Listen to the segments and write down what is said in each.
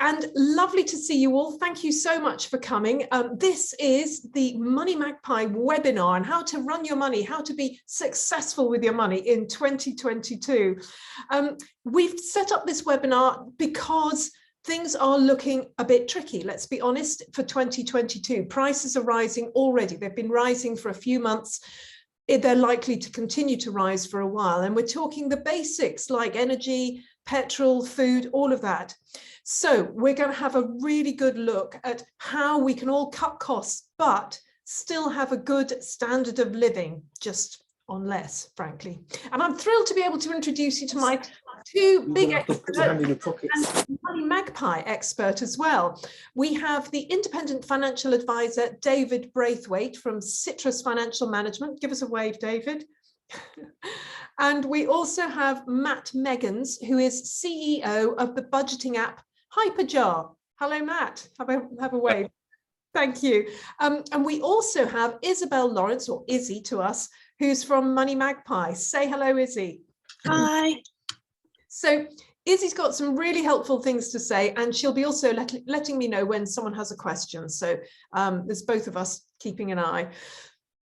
and lovely to see you all. Thank you so much for coming. This is the Money Magpie webinar on how to run your money, how to be successful with your money in 2022. We've set up this webinar because things are looking a bit tricky, let's be honest, for 2022. Prices are rising already. They've been rising for a few months. They're likely to continue to rise for a while. And we're talking the basics like energy, petrol, food, all of that. So we're going to have a really good look at how we can all cut costs, but still have a good standard of living, just on less, frankly. And I'm thrilled to be able to introduce you to my two big experts and Money Magpie expert as well. We have the independent financial advisor, David Braithwaite from Citrus Financial Management. Give us a wave, David. And we also have Matt Megens, who is CEO of the budgeting app HyperJar. Hello, Matt. Have a wave. Thank you. And we also have Isabel Lawrance, or Izzy to us, who's from Money Magpie. Say hello, Izzy. Hi. So Izzy's got some really helpful things to say, and she'll be also letting me know when someone has a question. So there's both of us keeping an eye.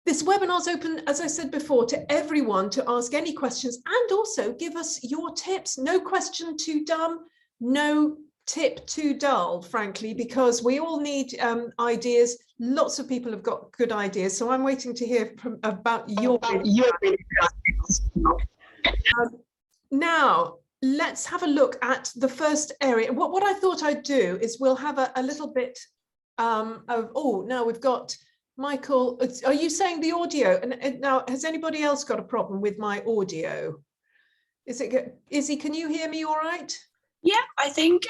This webinar's open, as I said before, to everyone to ask any questions and also give us your tips. No question too dumb, no tip too dull, frankly, because we all need ideas. Lots of people have got good ideas. So I'm waiting to hear about your now, let's have a look at the first area. What I thought I'd do is we'll have a little bit of, oh, now we've got Michael. Are you saying the audio? And now, has anybody else got a problem with my audio? Izzy, can you hear me all right? Yeah, I think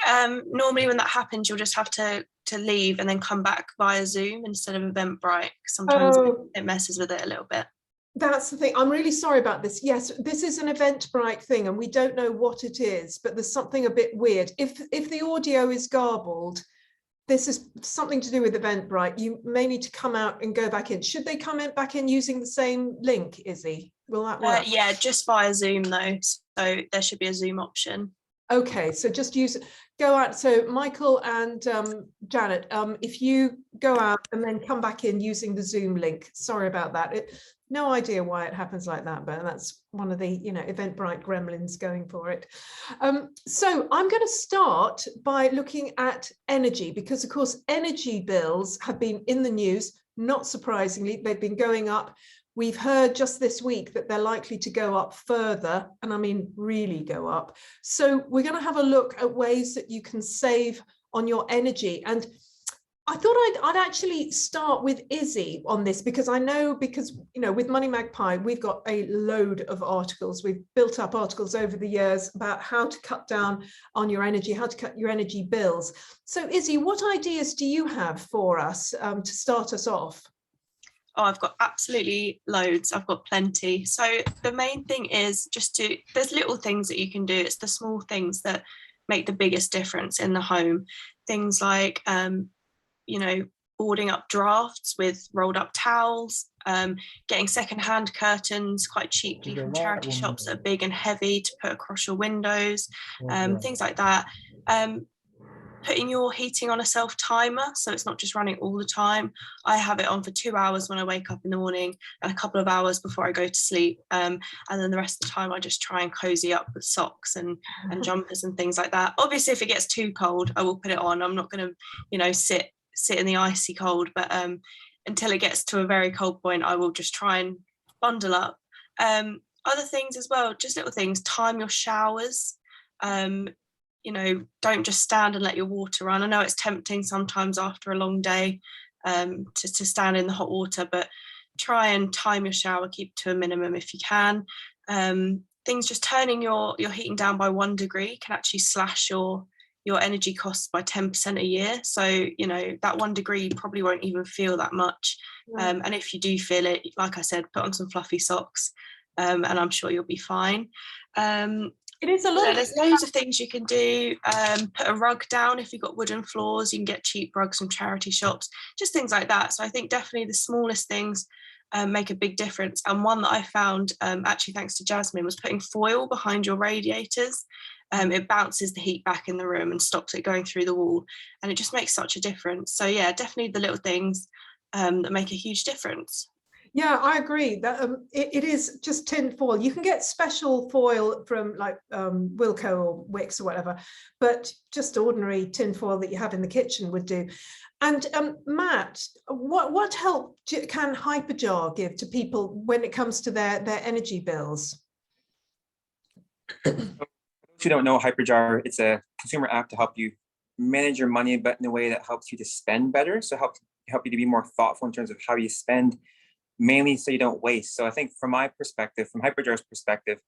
normally when that happens, you'll just have to leave and then come back via Zoom instead of Eventbrite. Sometimes it messes with it a little bit. That's the thing. I'm really sorry about this. Yes, this is an Eventbrite thing and we don't know what it is, but there's something a bit weird. If the audio is garbled, this is something to do with Eventbrite. You may need to come out and go back in. Should they come back in using the same link, Izzy? Will that work? Yeah, just via Zoom though. So there should be a Zoom option. Okay, so just go out. So Michael and Janet, if you go out and then come back in using the Zoom link. Sorry about that. No idea why it happens like that, but that's one of the, Eventbrite gremlins going for it. So I'm going to start by looking at energy, because of course energy bills have been in the news. Not surprisingly, they've been going up. We've heard just this week that they're likely to go up further, and I mean really go up. So we're going to have a look at ways that you can save on your energy. And I thought I'd actually start with Izzy on this, because I know, with Money Magpie, we've got a load of articles. We've built up articles over the years about how to cut down on your energy, how to cut your energy bills. So Izzy, what ideas do you have for us to start us off? Oh, I've got absolutely loads. I've got plenty. So the main thing is there's little things that you can do. It's the small things that make the biggest difference in the home. Things like, boarding up drafts with rolled up towels, getting secondhand curtains quite cheaply from charity shops that are big and heavy to put across your windows, things like that. Putting your heating on a self timer, so it's not just running all the time. I have it on for 2 hours when I wake up in the morning and a couple of hours before I go to sleep. And then the rest of the time I just try and cozy up with socks and jumpers and things like that. Obviously, if it gets too cold, I will put it on. I'm not going to, sit in the icy cold, but until it gets to a very cold point, I will just try and bundle up. Other things as well, just little things, time your showers. Don't just stand and let your water run. I know it's tempting sometimes after a long day to stand in the hot water, but try and time your shower, keep to a minimum if you can. Things just turning your heating down by 1 degree can actually slash your energy costs by 10% a year. So, that 1 degree you probably won't even feel that much. And if you do feel it, like I said, put on some fluffy socks and I'm sure you'll be fine. It is a lot. There's loads of things you can do. Put a rug down if you've got wooden floors. You can get cheap rugs from charity shops, just things like that. So I think definitely the smallest things make a big difference. And one that I found, actually thanks to Jasmine, was putting foil behind your radiators. it bounces the heat back in the room and stops it going through the wall, and it just makes such a difference. So yeah, definitely the little things that make a huge difference. Yeah, I agree that it is just tin foil. You can get special foil from like Wilko or Wix or whatever, but just ordinary tin foil that you have in the kitchen would do. And Matt, what help can HyperJar give to people when it comes to their energy bills? If you don't know HyperJar, it's a consumer app to help you manage your money, but in a way that helps you to spend better. So help you to be more thoughtful in terms of how you spend, mainly so you don't waste. So I think from my perspective, from HyperJar's perspective,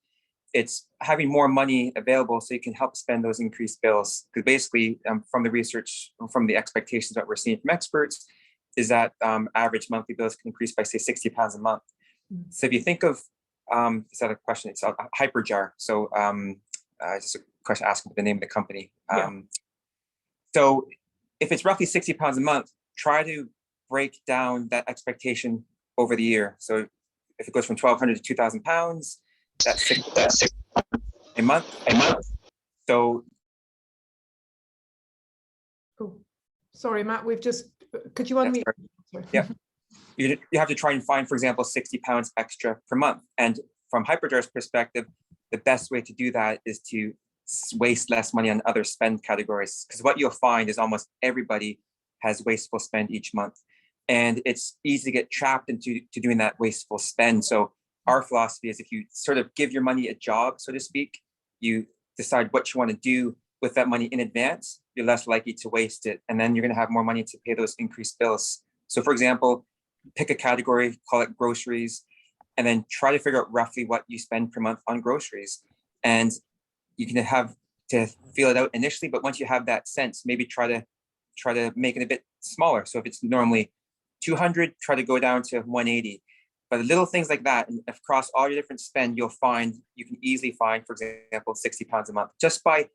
it's having more money available so you can help spend those increased bills. Because basically, from the research, from the expectations that we're seeing from experts, is that average monthly bills can increase by, say, £60 a month. So if you think of, is that a question? It's HyperJar. So just a question asking the name of the company. So if it's roughly £60 a month, try to break down that expectation over the year. So if it goes from £1,200 to £2,000, that's £6 a month. So, oh, sorry, Matt, could you unmute? Yeah, you have to try and find, for example, £60 extra per month. And from HyperJar's perspective, the best way to do that is to waste less money on other spend categories. Because what you'll find is almost everybody has wasteful spend each month. And it's easy to get trapped into doing that wasteful spend. So our philosophy is if you sort of give your money a job, so to speak, you decide what you want to do with that money in advance, you're less likely to waste it. And then you're going to have more money to pay those increased bills. So for example, pick a category, call it groceries, and then try to figure out roughly what you spend per month on groceries. And you can have to feel it out initially, but once you have that sense, maybe try to make it a bit smaller. So if it's normally 200, try to go down to 180. But the little things like that, and across all your different spend, you can easily find, for example, £60 a month just by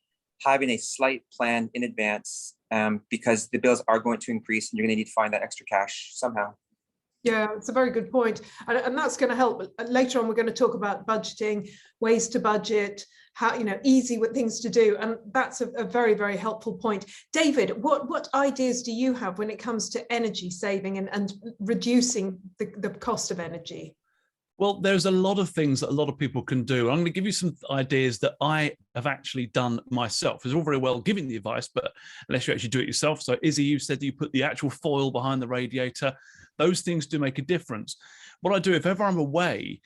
having a slight plan in advance, because the bills are going to increase and you're going to need to find that extra cash somehow. Yeah, it's a very good point. And that's going to help. Later on, we're going to talk about budgeting, ways to budget, how, easy things to do. And that's a very, very helpful point. David, what ideas do you have when it comes to energy saving and reducing the cost of energy? Well, there's a lot of things that a lot of people can do. I'm going to give you some ideas that I have actually done myself. It's all very well giving the advice, but unless you actually do it yourself. So Izzy, you said you put the actual foil behind the radiator. Those things do make a difference. What I do, if ever I'm away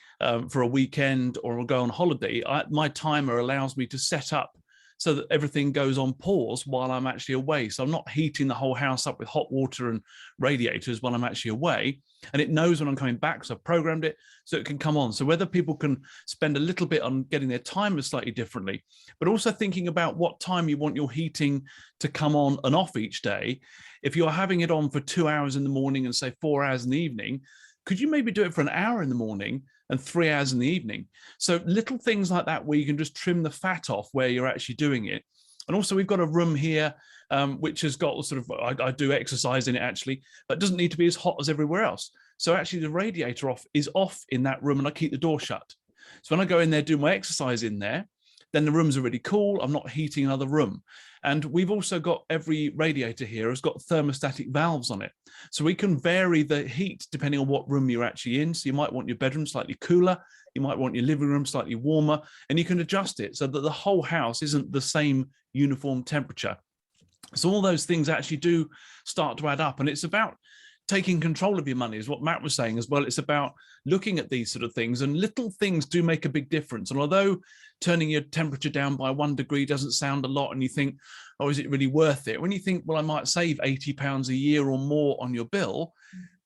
for a weekend or I'll go on holiday, my timer allows me to set up so that everything goes on pause while I'm actually away. So I'm not heating the whole house up with hot water and radiators while I'm actually away. And it knows when I'm coming back, so I've programmed it so it can come on. So whether people can spend a little bit on getting their timers slightly differently, but also thinking about what time you want your heating to come on and off each day. If you're having it on for 2 hours in the morning and say 4 hours in the evening, could you maybe do it for an hour in the morning and 3 hours in the evening? So little things like that where you can just trim the fat off where you're actually doing it. And also we've got a room here which has got sort of, I do exercise in it actually, but it doesn't need to be as hot as everywhere else. So actually the radiator is off in that room and I keep the door shut. So when I go in there, do my exercise in there, then the room's already cool. I'm not heating another room. And we've also got, every radiator here has got thermostatic valves on it. So we can vary the heat depending on what room you're actually in. So you might want your bedroom slightly cooler. You might want your living room slightly warmer, and you can adjust it so that the whole house isn't the same uniform temperature. So all those things actually do start to add up. And it's about taking control of your money, is what Matt was saying as well. It's about looking at these sort of things, and little things do make a big difference. And although turning your temperature down by 1 degree doesn't sound a lot, and you think, oh, is it really worth it? When you think, well, I might save £80 a year or more on your bill,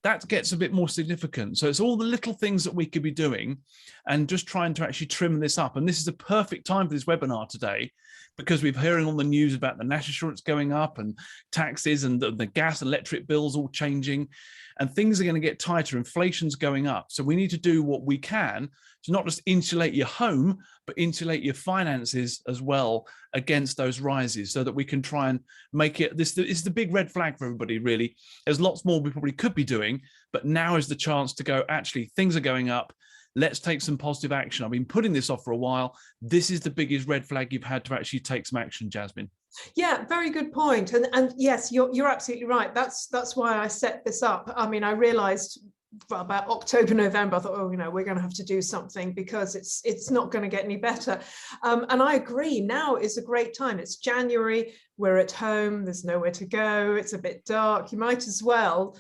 that gets a bit more significant. So it's all the little things that we could be doing and just trying to actually trim this up. And this is a perfect time for this webinar today, because we're hearing on the news about the national insurance going up and taxes and the gas, electric bills all changing, and things are going to get tighter. Inflation's going up. So we need to do what we can to not just insulate your home, but insulate your finances as well against those rises, so that we can try and make it, this is the big red flag for everybody, really. There's lots more we probably could be doing, but now is the chance to go, actually, things are going up. let's take some positive action. I've been putting this off for a while. This is the biggest red flag you've had to actually take some action, Jasmine. Yeah, very good point. And yes, you're absolutely right. That's why I set this up. I mean, I realized about October, November, I thought, oh, we're going to have to do something because it's not going to get any better. And I agree, now is a great time. It's January, we're at home, there's nowhere to go, it's a bit dark. You might as well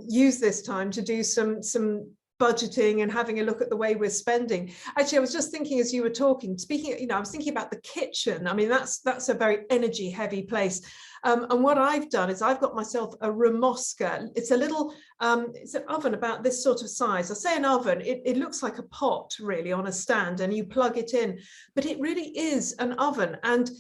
use this time to do some budgeting and having a look at the way we're spending. Actually, I was just thinking as you were talking, speaking, I was thinking about the kitchen. I mean, that's a very energy heavy place. And what I've done is I've got myself a Ramoska. It's a little, it's an oven about this sort of size. I say an oven, it looks like a pot really on a stand and you plug it in, but it really is an oven. And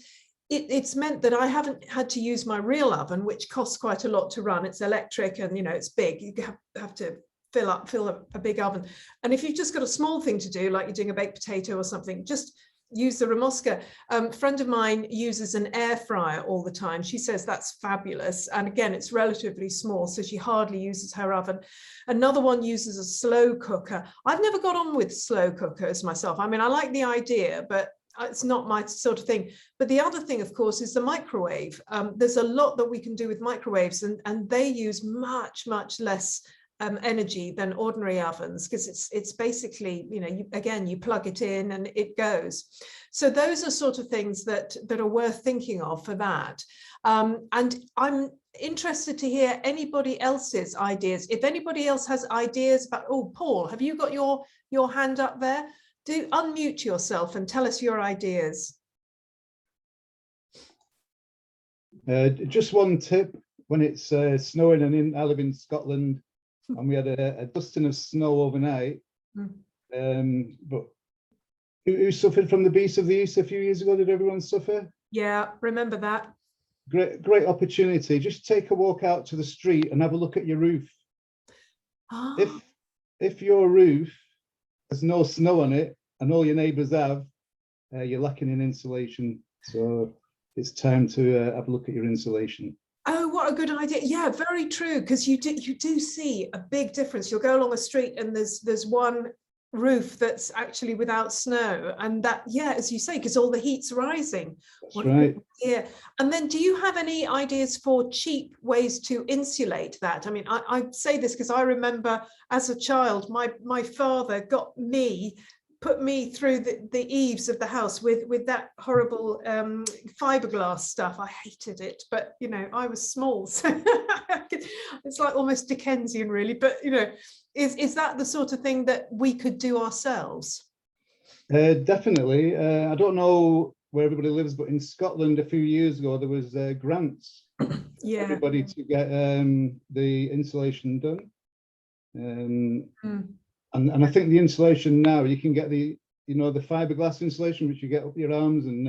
it's meant that I haven't had to use my real oven, which costs quite a lot to run. It's electric and, it's big. You have to fill a big oven. And if you've just got a small thing to do, like you're doing a baked potato or something, just use the Ramoska. A friend of mine uses an air fryer all the time. She says that's fabulous. And again, it's relatively small, so she hardly uses her oven. Another one uses a slow cooker. I've never got on with slow cookers myself. I mean, I like the idea, but it's not my sort of thing. But the other thing, of course, is the microwave. There's a lot that we can do with microwaves, and they use much, much less energy than ordinary ovens, because it's basically, you plug it in and it goes. So those are sort of things that are worth thinking of for that. And I'm interested to hear anybody else's ideas. If anybody else has ideas about, oh, Paul, have you got your hand up there? Do unmute yourself and tell us your ideas. Just one tip: when it's snowing, and I live in Scotland, and we had a dusting of snow overnight. But who suffered from the Beast of the East a few years ago? Did everyone suffer? Yeah, remember that. Great opportunity. Just take a walk out to the street and have a look at your roof. Oh. If your roof has no snow on it and all your neighbours have, you're lacking in insulation. So it's time to have a look at your insulation. Oh, what a good idea. Yeah, very true, because you do see a big difference. You'll go along a street and there's one roof that's actually without snow, and that, yeah, as you say, because all the heat's rising. That's right. Yeah. And then do you have any ideas for cheap ways to insulate that? I mean, I say this because I remember as a child, my father put me through the eaves of the house with that horrible fiberglass stuff. I hated it, but I was small, so it's like almost Dickensian really. But is that the sort of thing that we could do ourselves? Definitely. I don't know where everybody lives, but in Scotland a few years ago there was grants for everybody to get the insulation done. And I think the insulation now, you can get the fiberglass insulation, which you get up your arms, and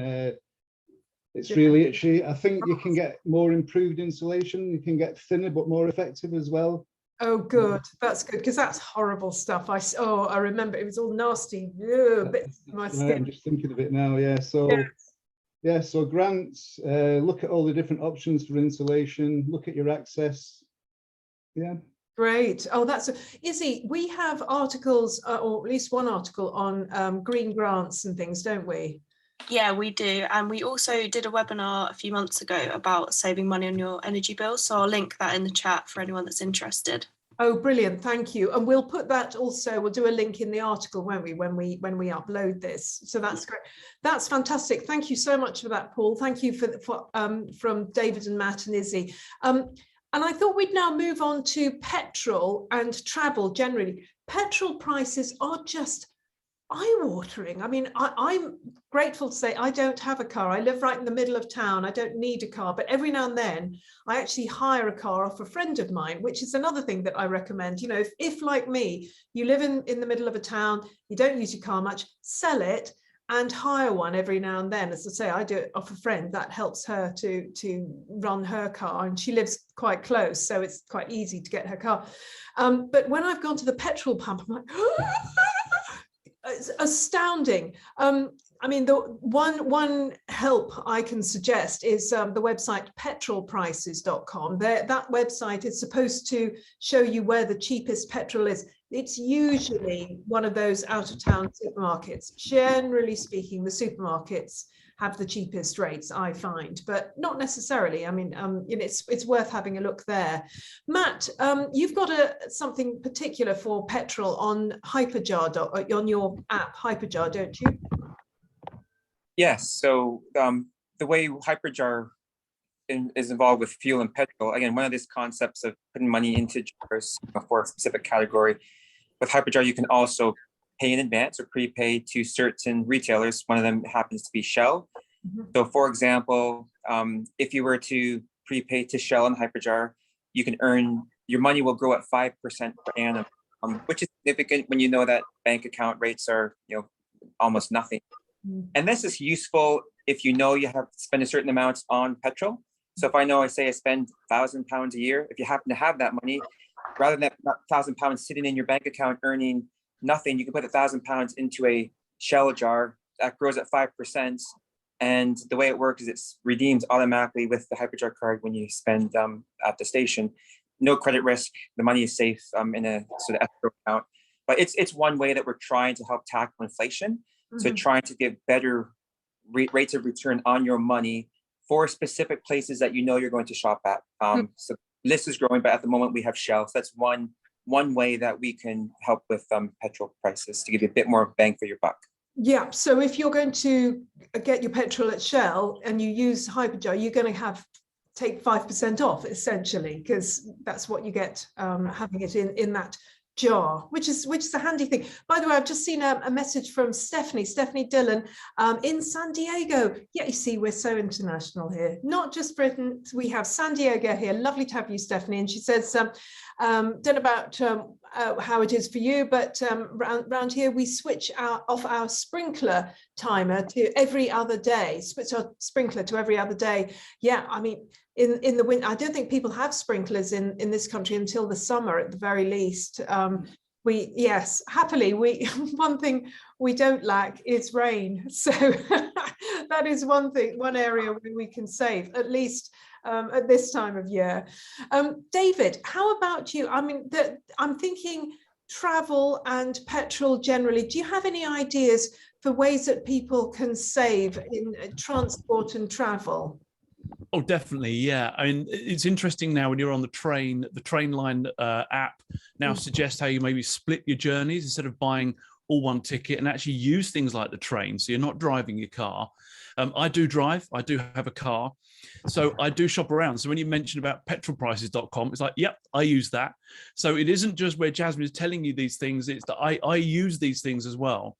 it's really itchy. I think you can get more improved insulation. You can get thinner but more effective as well. Oh, good. That's good, because that's horrible stuff. I remember it was all nasty. Bits of my skin. I'm just thinking of it now. Yeah. So grants. Look at all the different options for insulation. Look at your access. Yeah. Great. Oh, that's Izzy. We have articles, or at least one article on green grants and things, don't we? Yeah, we do. And we also did a webinar a few months ago about saving money on your energy bills. So I'll link that in the chat for anyone that's interested. Oh, brilliant. Thank you. And we'll put that also, we'll do a link in the article, won't we, when we upload this. So that's great. That's fantastic. Thank you so much for that, Paul. Thank you from David and Matt and Izzy. And I thought we'd now move on to petrol and travel generally. Petrol prices are just eye-watering. I mean, I'm grateful to say I don't have a car. I live right in the middle of town. I don't need a car, but every now and then I actually hire a car off a friend of mine, which is another thing that I recommend. If like me, you live in the middle of a town, you don't use your car much, sell it and hire one every now and then. As I say, I do it off a friend. That helps her to run her car, and she lives quite close, so it's quite easy to get her car. But when I've gone to the petrol pump, I'm like, it's astounding. I mean, the one help I can suggest is the website petrolprices.com. That website is supposed to show you where the cheapest petrol is. it's usually one of those out-of-town supermarkets. Generally speaking, the supermarkets have the cheapest rates, I find, but not necessarily. I mean, it's worth having a look there. Matt, you've got something particular for petrol on HyperJar, on your app HyperJar, don't you? Yes. So the way HyperJar is involved with fuel and petrol, again, one of these concepts of putting money into jars for a specific category. With HyperJar, you can also pay in advance or prepay to certain retailers. One of them happens to be Shell. So for example, if you were to prepay to Shell and HyperJar, you can earn, your money will grow at 5% per annum, which is significant when you know that bank account rates are, almost nothing. And this is useful if you know you have to spend a certain amount on petrol. So if I know, I spend £1,000 a year, if you happen to have that money, rather than that £1,000 sitting in your bank account earning nothing, you can put £1,000 into a Shell jar that grows at 5%. And the way it works is it's redeemed automatically with the HyperJar card when you spend at the station. No credit risk. The money is safe in a sort of escrow account. But it's one way that we're trying to help tackle inflation. So trying to give better rates of return on your money for specific places that you know you're going to shop at. So the list is growing, but at the moment we have Shell. So that's one way that we can help with petrol prices to give you a bit more bang for your buck. Yeah, so if you're going to get your petrol at Shell and you use HyperJar, you're going to take 5% off essentially, because that's what you get having it in that jar, which is a handy thing. By the way, I've just seen a message from Stephanie Dillon in San Diego. Yeah, you see, we're so international here, not just Britain. We have San Diego here. Lovely to have you, Stephanie. And she says, don't know about how it is for you, but around here we switch off our sprinkler timer to every other day. Switch our sprinkler to every other day. Yeah, I mean, in the winter, I don't think people have sprinklers in this country until the summer at the very least. Happily, one thing we don't lack is rain. So that is one area where we can save, at least at this time of year. David, how about you? I mean, I'm thinking travel and petrol generally. Do you have any ideas for ways that people can save in transport and travel? Oh, definitely. Yeah. I mean, it's interesting now when you're on the Trainline app now suggests how you maybe split your journeys instead of buying all one ticket and actually use things like the train. So you're not driving your car. I do drive. I do have a car. So I do shop around. So when you mentioned about petrolprices.com, it's like, yep, I use that. So it isn't just where Jasmine is telling you these things. It's that I use these things as well.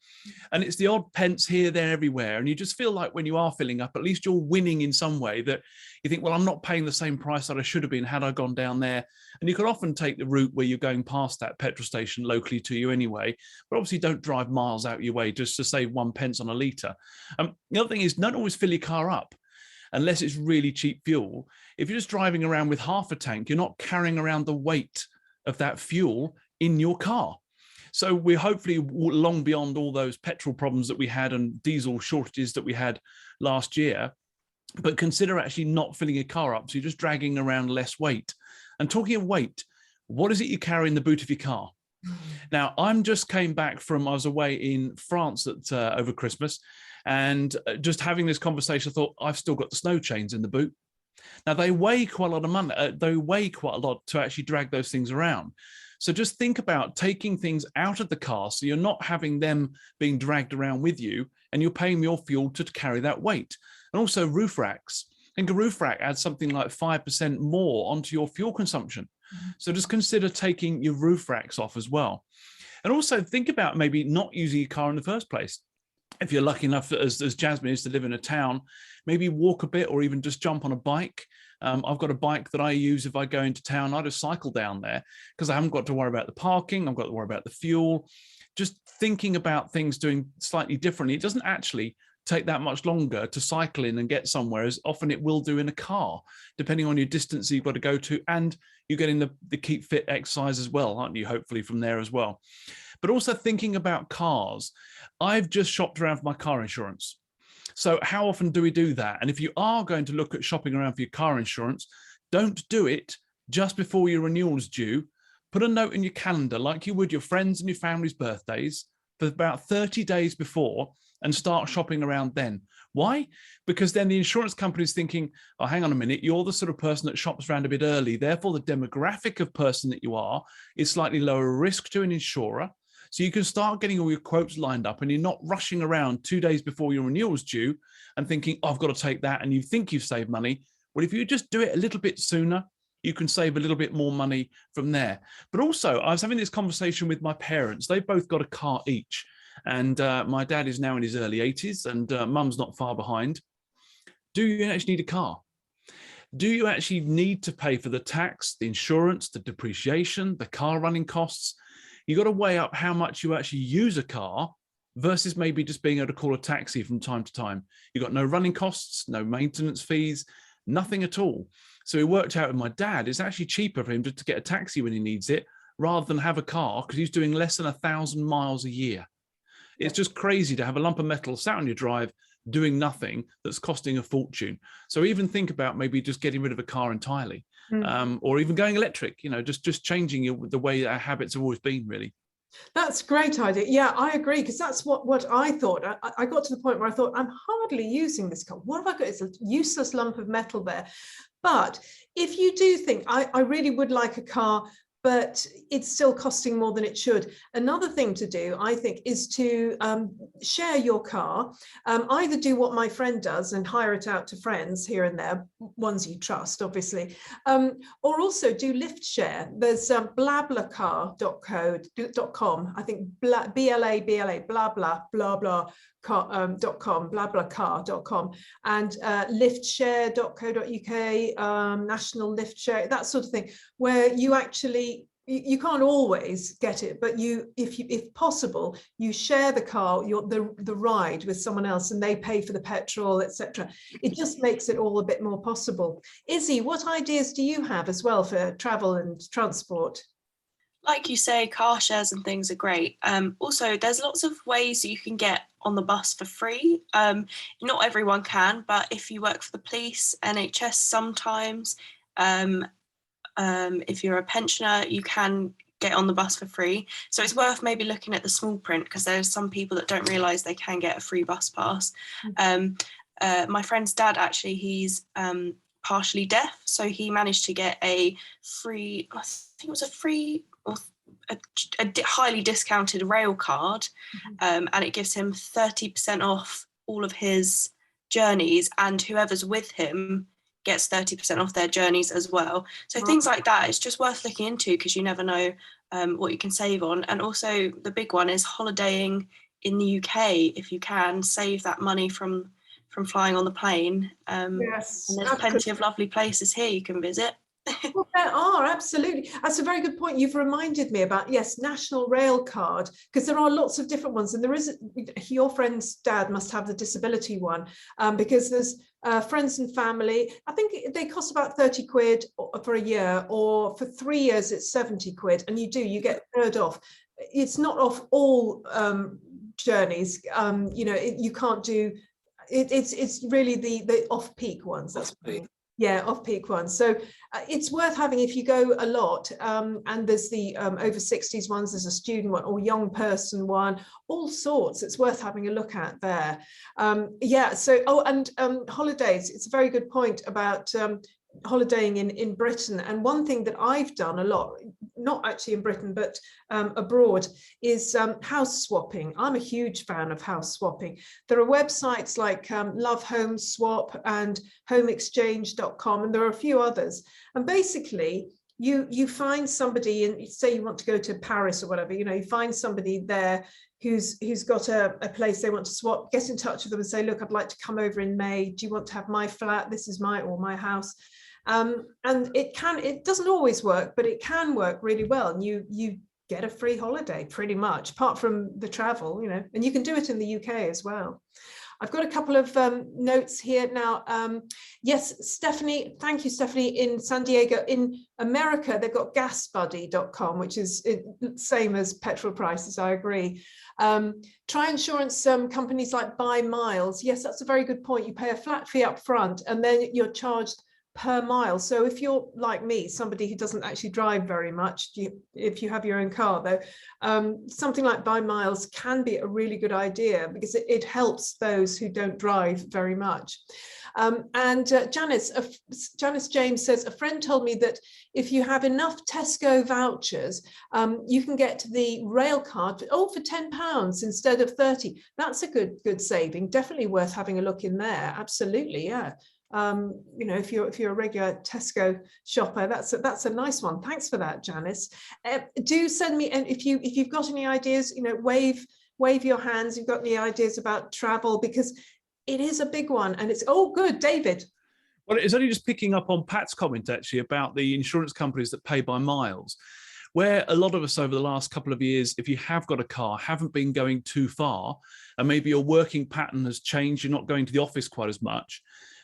And it's the odd pence here, there, everywhere. And you just feel like when you are filling up, at least you're winning in some way, that you think, well, I'm not paying the same price that I should have been had I gone down there. And you can often take the route where you're going past that petrol station locally to you anyway, but obviously don't drive miles out your way just to save 1 pence on a litre. The other thing is, don't always fill your car up unless it's really cheap fuel. If you're just driving around with half a tank, you're not carrying around the weight of that fuel in your car. So we're hopefully long beyond all those petrol problems that we had and diesel shortages that we had last year. But consider actually not filling your car up. So you're just dragging around less weight. And talking of weight, what is it you carry in the boot of your car? Now, I was away in France over Christmas, and just having this conversation, I thought, I've still got the snow chains in the boot. Now, they weigh quite a lot of money. They weigh quite a lot to actually drag those things around. So just think about taking things out of the car so you're not having them being dragged around with you, and you're paying your fuel to carry that weight. And also roof racks. I think a roof rack adds something like 5% more onto your fuel consumption. So just consider taking your roof racks off as well. And also think about maybe not using your car in the first place. If you're lucky enough, as Jasmine is, to live in a town, maybe walk a bit or even just jump on a bike. I've got a bike that I use if I go into town. I just cycle down there because I haven't got to worry about the parking. I've got to worry about the fuel. Just thinking about things doing slightly differently. It doesn't actually take that much longer to cycle in and get somewhere as often it will do in a car, depending on your distance you've got to go to. And you're getting the keep fit exercise as well, aren't you? Hopefully from there as well. But also thinking about cars. I've just shopped around for my car insurance. So how often do we do that? And if you are going to look at shopping around for your car insurance, don't do it just before your renewal is due. put a note in your calendar like you would your friends and your family's birthdays for about 30 days before and start shopping around then. Why? Because then the insurance company is thinking, oh, hang on a minute, you're the sort of person that shops around a bit early. Therefore, the demographic of person that you are is slightly lower risk to an insurer. So you can start getting all your quotes lined up and you're not rushing around 2 days before your renewal's due and thinking, oh, I've got to take that. And you think you've saved money. Well, if you just do it a little bit sooner, you can save a little bit more money from there. But also, I was having this conversation with my parents. They've both got a car each. And my dad is now in his early 80s and mum's not far behind. Do you actually need a car? Do you actually need to pay for the tax, the insurance, the depreciation, the car running costs? You've got to weigh up how much you actually use a car versus maybe just being able to call a taxi from time to time. You've got no running costs, no maintenance fees, nothing at all. So it worked out with my dad. It's actually cheaper for him to get a taxi when he needs it rather than have a car because he's doing less than 1,000 miles a year. It's just crazy to have a lump of metal sat on your drive doing nothing that's costing a fortune. So even think about maybe just getting rid of a car entirely, or even going electric, just changing the way our habits have always been, really. That's a great idea. Yeah, I agree, because that's what I thought. I got to the point where I thought, I'm hardly using this car. What have I got? It's a useless lump of metal there. But if you do think, I really would like a car, but it's still costing more than it should. Another thing to do, I think, is to share your car. Either do what my friend does and hire it out to friends here and there, ones you trust, obviously, or also do lift share. There's blablacar.com, I think, BLA, blah, blah, blah, blah. .com, blablacar.com, and liftshare.co.uk, national lift share, that sort of thing, where you actually, you can't always get it, but if possible, you share the car, the ride with someone else, and they pay for the petrol, etc. It just makes it all a bit more possible. Izzy, what ideas do you have as well for travel and transport? Like you say, car shares and things are great. Also, there's lots of ways you can get on the bus for free. Not everyone can, but if you work for the police, NHS sometimes, if you're a pensioner, you can get on the bus for free. So it's worth maybe looking at the small print, because there's some people that don't realise they can get a free bus pass. My friend's dad, actually, he's partially deaf, so he managed to get a free, I think it was a free, or a highly discounted rail card, and it gives him 30% off all of his journeys, and whoever's with him gets 30% off their journeys as well. So things like that, it's just worth looking into, because you never know what you can save on. And also the big one is holidaying in the UK. If you can save that money from flying on the plane, Yes, and there's plenty of lovely places here you can visit. Well, there are, absolutely. That's a very good point. You've reminded me about, yes, National Rail Card, because there are lots of different ones, and there is, your friend's dad must have the disability one, because there's friends and family. I think they cost about 30 quid for a year, or for 3 years it's 70 quid, and you get third off. It's not off all journeys. You can't do it's really the off-peak ones. That's off-peak. Yeah, off-peak ones. So it's worth having if you go a lot. And there's the over 60s ones, there's a student one or young person one, all sorts. It's worth having a look at there. Yeah, so, holidays. It's a very good point about holidaying in Britain. And one thing that I've done a lot, not actually in Britain, but abroad, is house swapping. I'm a huge fan of house swapping. There are websites like Love Home Swap and homeexchange.com, and there are a few others. And basically, you find somebody, and say you want to go to Paris or whatever, you find somebody there who's got a place they want to swap. Get in touch with them and say, look, I'd like to come over in May. Do you want to have my flat? This is my house. And it doesn't always work, but it can work really well. And you get a free holiday pretty much, apart from the travel, and you can do it in the UK as well. I've got a couple of notes here now. Yes, Stephanie, thank you, Stephanie, in San Diego. In America, they've got gasbuddy.com, which is same as petrol prices, I agree. Try insurance companies like Buy Miles. Yes, that's a very good point. You pay a flat fee up front, and then you're charged per mile. So if you're like me, somebody who doesn't actually drive very much, if you have your own car though, something like by miles can be a really good idea because it helps those who don't drive very much. Janice James says, a friend told me that if you have enough Tesco vouchers, you can get the rail card for £10 instead of 30. That's a good saving. Definitely worth having a look in there. Absolutely, yeah. You know, if you're a regular Tesco shopper, that's a nice one. Thanks for that, Janice. Do send me, and if you've got any ideas, you know, wave your hands. You've got any ideas about travel, because it is a big one, and it's good, David. Well, it's only just picking up on Pat's comment actually about the insurance companies that pay by miles, where a lot of us over the last couple of years, if you have got a car, haven't been going too far, and maybe your working pattern has changed, you're not going to the office quite as much.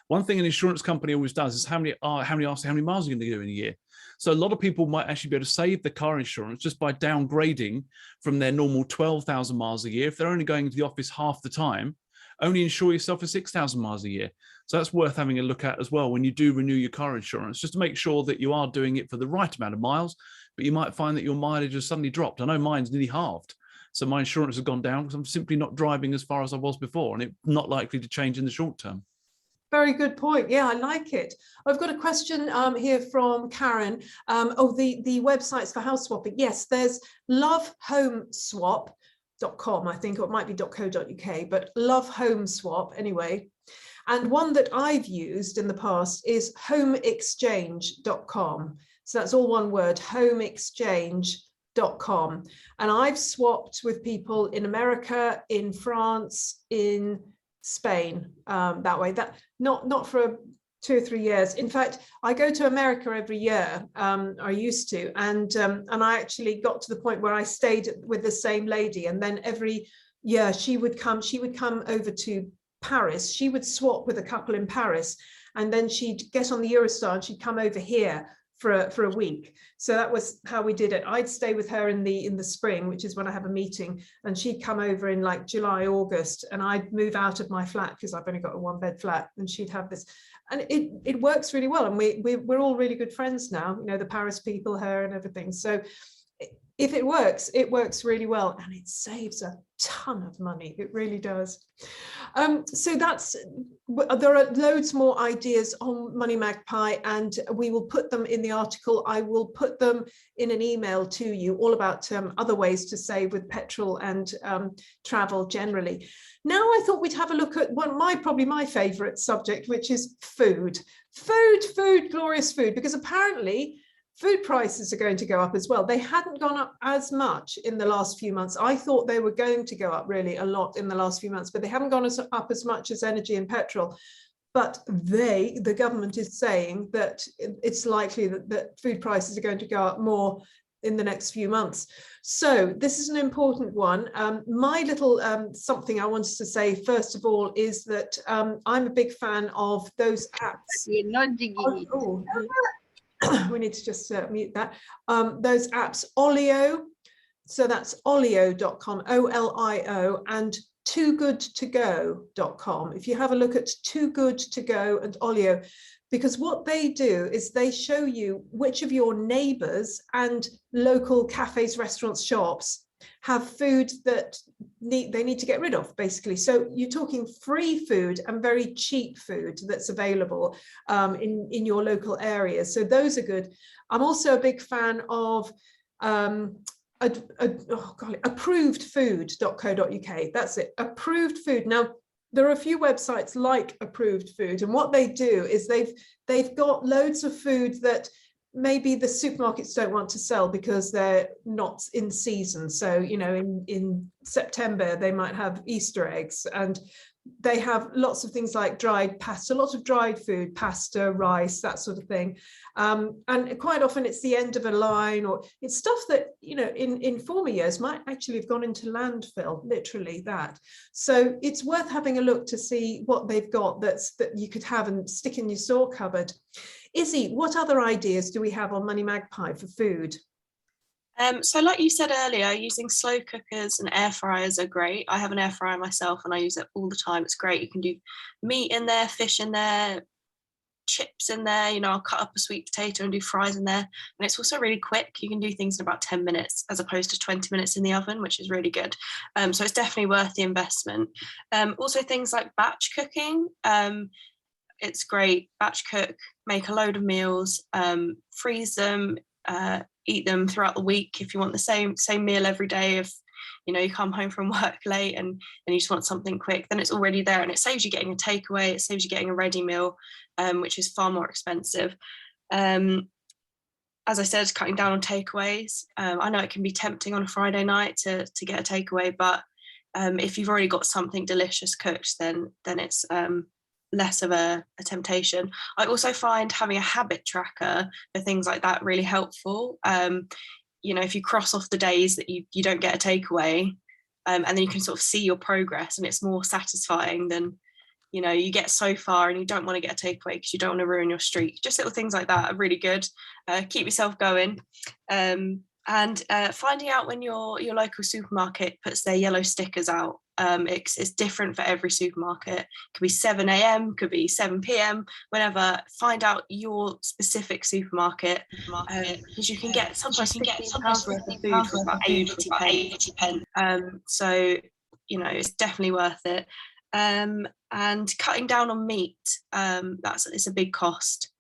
One thing an insurance company always does is how many miles are you going to do in a year. So a lot of people might actually be able to save the car insurance just by downgrading from their normal 12,000 miles a year. If they're only going to the office half the time, only insure yourself for 6,000 miles a year. So that's worth having a look at as well when you do renew your car insurance, just to make sure that you are doing it for the right amount of miles, but you might find that your mileage has suddenly dropped. I know mine's nearly halved. So my insurance has gone down because I'm simply not driving as far as I was before, and it's not likely to change in the short term. Very good point. Yeah, I like it. I've got a question here from Karen. The websites for house swapping. Yes, there's lovehomeswap.com, I think, or it might be .co.uk, but Love Home Swap anyway. And one that I've used in the past is homeexchange.com. So that's all one word, homeexchange.com. And I've swapped with people in America, in France, in Spain, that way. That not for 2 or 3 years. In fact, I go to America every year. I used to, and I actually got to the point where I stayed with the same lady, and then every year she would come over to Paris. She would swap with a couple in Paris, and then she'd get on the Eurostar and she'd come over here for a week. So that was how we did it. I'd stay with her in the spring, which is when I have a meeting, and she'd come over in like July, August, and I'd move out of my flat because I've only got a 1-bed flat, and she'd have this, and it works really well. And we're all really good friends now, you know, the Paris people, her and everything. So if it works really well, and it saves a ton of money. It really does. So there are loads more ideas on Money Magpie, and we will put them in the article. I will put them in an email to you, all about other ways to save with petrol and travel generally. Now I thought we'd have a look at probably my favorite subject, which is food, glorious food, because apparently food prices are going to go up as well. They hadn't gone up as much in the last few months. I thought they were going to go up really a lot in the last few months, but they haven't gone up as much as energy and petrol. But the government is saying that it's likely that food prices are going to go up more in the next few months. So this is an important one. My little something I wanted to say first of all is that I'm a big fan of those apps. We need to just mute that. Those apps, Olio, so that's olio.com, OLIO, and toogoodtogo.com. If you have a look at Too Good To Go and Olio, because what they do is they show you which of your neighbors and local cafes, restaurants, shops have food that they need to get rid of, basically. So you're talking free food and very cheap food that's available in your local areas. So those are good. I'm also a big fan of approvedfood.co.uk. That's it, Approved Food. Now, there are a few websites like Approved Food, and what they do is they've got loads of food that maybe the supermarkets don't want to sell because they're not in season. So, you know, in September, they might have Easter eggs, and they have lots of things like dried pasta, lots of dried food, pasta, rice, that sort of thing. And quite often it's the end of a line, or it's stuff that, you know, in former years might actually have gone into landfill, literally that. So it's worth having a look to see what they've got that you could have and stick in your store cupboard. Izzy, what other ideas do we have on Money Magpie for food? So like you said earlier, using slow cookers and air fryers are great. I have an air fryer myself and I use it all the time. It's great. You can do meat in there, fish in there, chips in there. You know, I'll cut up a sweet potato and do fries in there. And it's also really quick. You can do things in about 10 minutes as opposed to 20 minutes in the oven, which is really good. So it's definitely worth the investment. Also things like batch cooking. It's great. Batch cook, make a load of meals, freeze them, eat them throughout the week if you want the same meal every day. If you know you come home from work late and you just want something quick, then it's already there, and it saves you getting a takeaway. It saves you getting a ready meal, which is far more expensive. As I said, cutting down on takeaways. I know it can be tempting on a Friday night to get a takeaway, but if you've already got something delicious cooked, then it's less of a temptation. I also find having a habit tracker for things like that really helpful. You know, if you cross off the days that you don't get a takeaway, and then you can sort of see your progress, and it's more satisfying than, you know, you get so far and you don't want to get a takeaway because you don't want to ruin your streak. Just little things like that are really good. Keep yourself going. And finding out when your local supermarket puts their yellow stickers out. It's different for every supermarket. It could be 7 a.m, could be 7 p.m, whenever. Find out your specific supermarket, because you can get sometimes £15 worth of food for about 80 pence. So, you know, it's definitely worth it. And cutting down on meat, it's a big cost.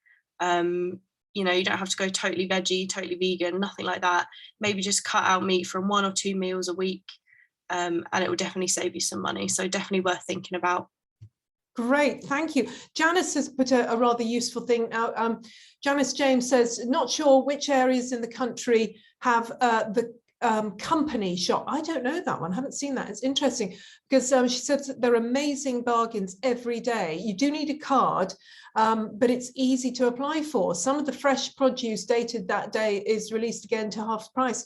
You know, you don't have to go totally veggie, totally vegan, nothing like that. Maybe just cut out meat from 1 or 2 meals a week, and it will definitely save you some money. So definitely worth thinking about. Great, thank you. Janice has put a rather useful thing out. Janice James says, not sure which areas in the country have the company shop. I don't know that one, haven't seen that. It's interesting because she says that there are amazing bargains every day. You do need a card, but it's easy to apply for. Some of the fresh produce dated that day is released again to half price.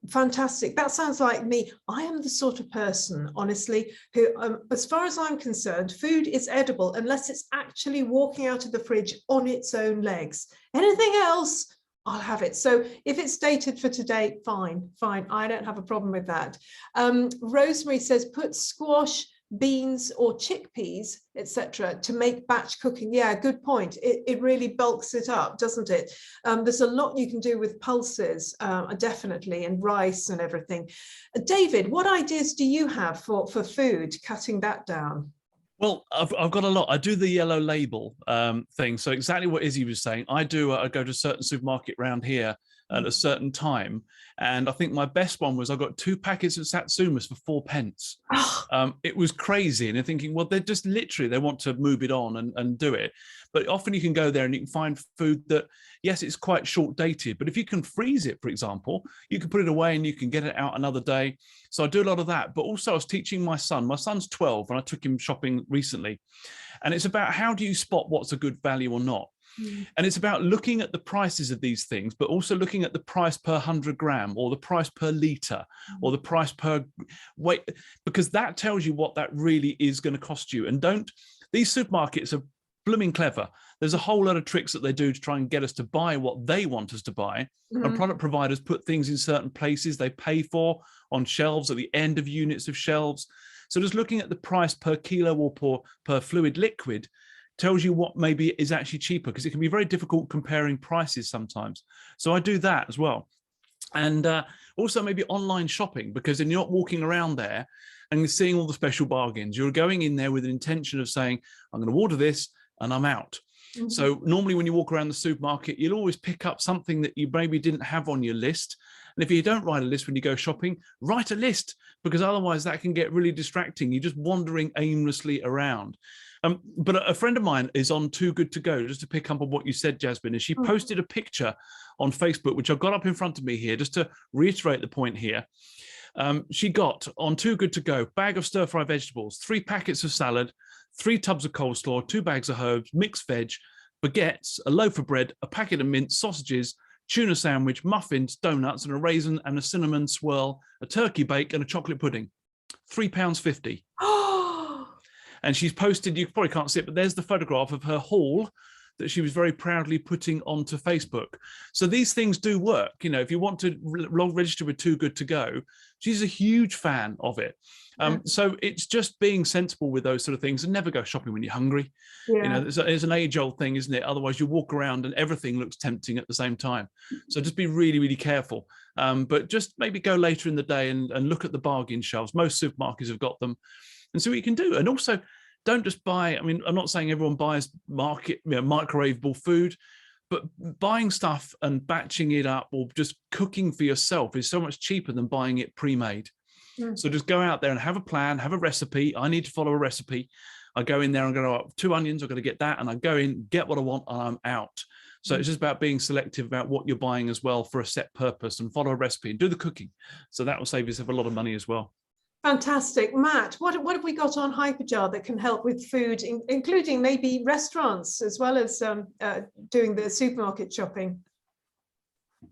Fantastic. That sounds like me. I am the sort of person, honestly, who, as far as I'm concerned, food is edible unless it's actually walking out of the fridge on its own legs. Anything else, I'll have it. So if it's dated for today, fine. I don't have a problem with that. Rosemary says, put squash, beans or chickpeas, etc., to make batch cooking. Yeah, good point. It really bulks it up, doesn't it? There's a lot you can do with pulses, definitely, and rice and everything. David, what ideas do you have for food, cutting that down? Well, I've got a lot. I do the yellow label thing. So exactly what Izzy was saying, I do. I go to a certain supermarket around here at a certain time. And I think my best one was I got 2 packets of Satsumas for 4 pence. It was crazy. And you're thinking, well, they're just literally, they want to move it on and do it. But often you can go there and you can find food that, yes, it's quite short dated, but if you can freeze it, for example, you can put it away and you can get it out another day. So I do a lot of that. But also I was teaching my son's 12 and I took him shopping recently. And it's about how do you spot what's a good value or not? And it's about looking at the prices of these things, but also looking at the price per 100 gram or the price per litre or the price per weight, because that tells you what that really is going to cost you. And these supermarkets are blooming clever. There's a whole lot of tricks that they do to try and get us to buy what they want us to buy. And product providers put things in certain places they pay for on shelves at the end of units of shelves. So just looking at the price per kilo or per fluid liquid tells you what maybe is actually cheaper, because it can be very difficult comparing prices sometimes. So I do that as well. And also maybe online shopping, because then you're not walking around there and you're seeing all the special bargains. You're going in there with an intention of saying, I'm going to order this and I'm out. So normally when you walk around the supermarket, you'll always pick up something that you maybe didn't have on your list. And if you don't write a list when you go shopping, write a list, because otherwise that can get really distracting. You're just wandering aimlessly around. But a friend of mine is on Too Good To Go, just to pick up on what you said, Jasmine, and she posted a picture on Facebook, which I've got up in front of me here, just to reiterate the point here. She got on Too Good To Go, bag of stir-fry vegetables, 3 packets of salad, 3 tubs of coleslaw, 2 bags of herbs, mixed veg, baguettes, a loaf of bread, a packet of mince, sausages, tuna sandwich, muffins, donuts, and a raisin and a cinnamon swirl, a turkey bake, and a chocolate pudding. £3.50. And she's posted, you probably can't see it, but there's the photograph of her haul that she was very proudly putting onto Facebook. So these things do work. You know, if you want to register with Too Good To Go, she's a huge fan of it. So it's just being sensible with those sort of things, and never go shopping when you're hungry. You know, it's an age-old thing, isn't it? Otherwise you walk around and everything looks tempting at the same time. So just be really, really careful. But just maybe go later in the day and look at the bargain shelves. Most supermarkets have got them, and see what you can do. And also, don't just buy, I mean, I'm not saying everyone buys microwavable food, but buying stuff and batching it up or just cooking for yourself is so much cheaper than buying it pre-made. So just go out there and have a plan, have a recipe. I need to follow a recipe. I go in there and go, 2 onions, I've got to get that. And I go in, get what I want, and I'm out. So it's just about being selective about what you're buying as well for a set purpose, and follow a recipe and do the cooking. So that will save yourself a lot of money as well. Fantastic. Matt, what have we got on HyperJar that can help with food, including maybe restaurants as well as doing the supermarket shopping?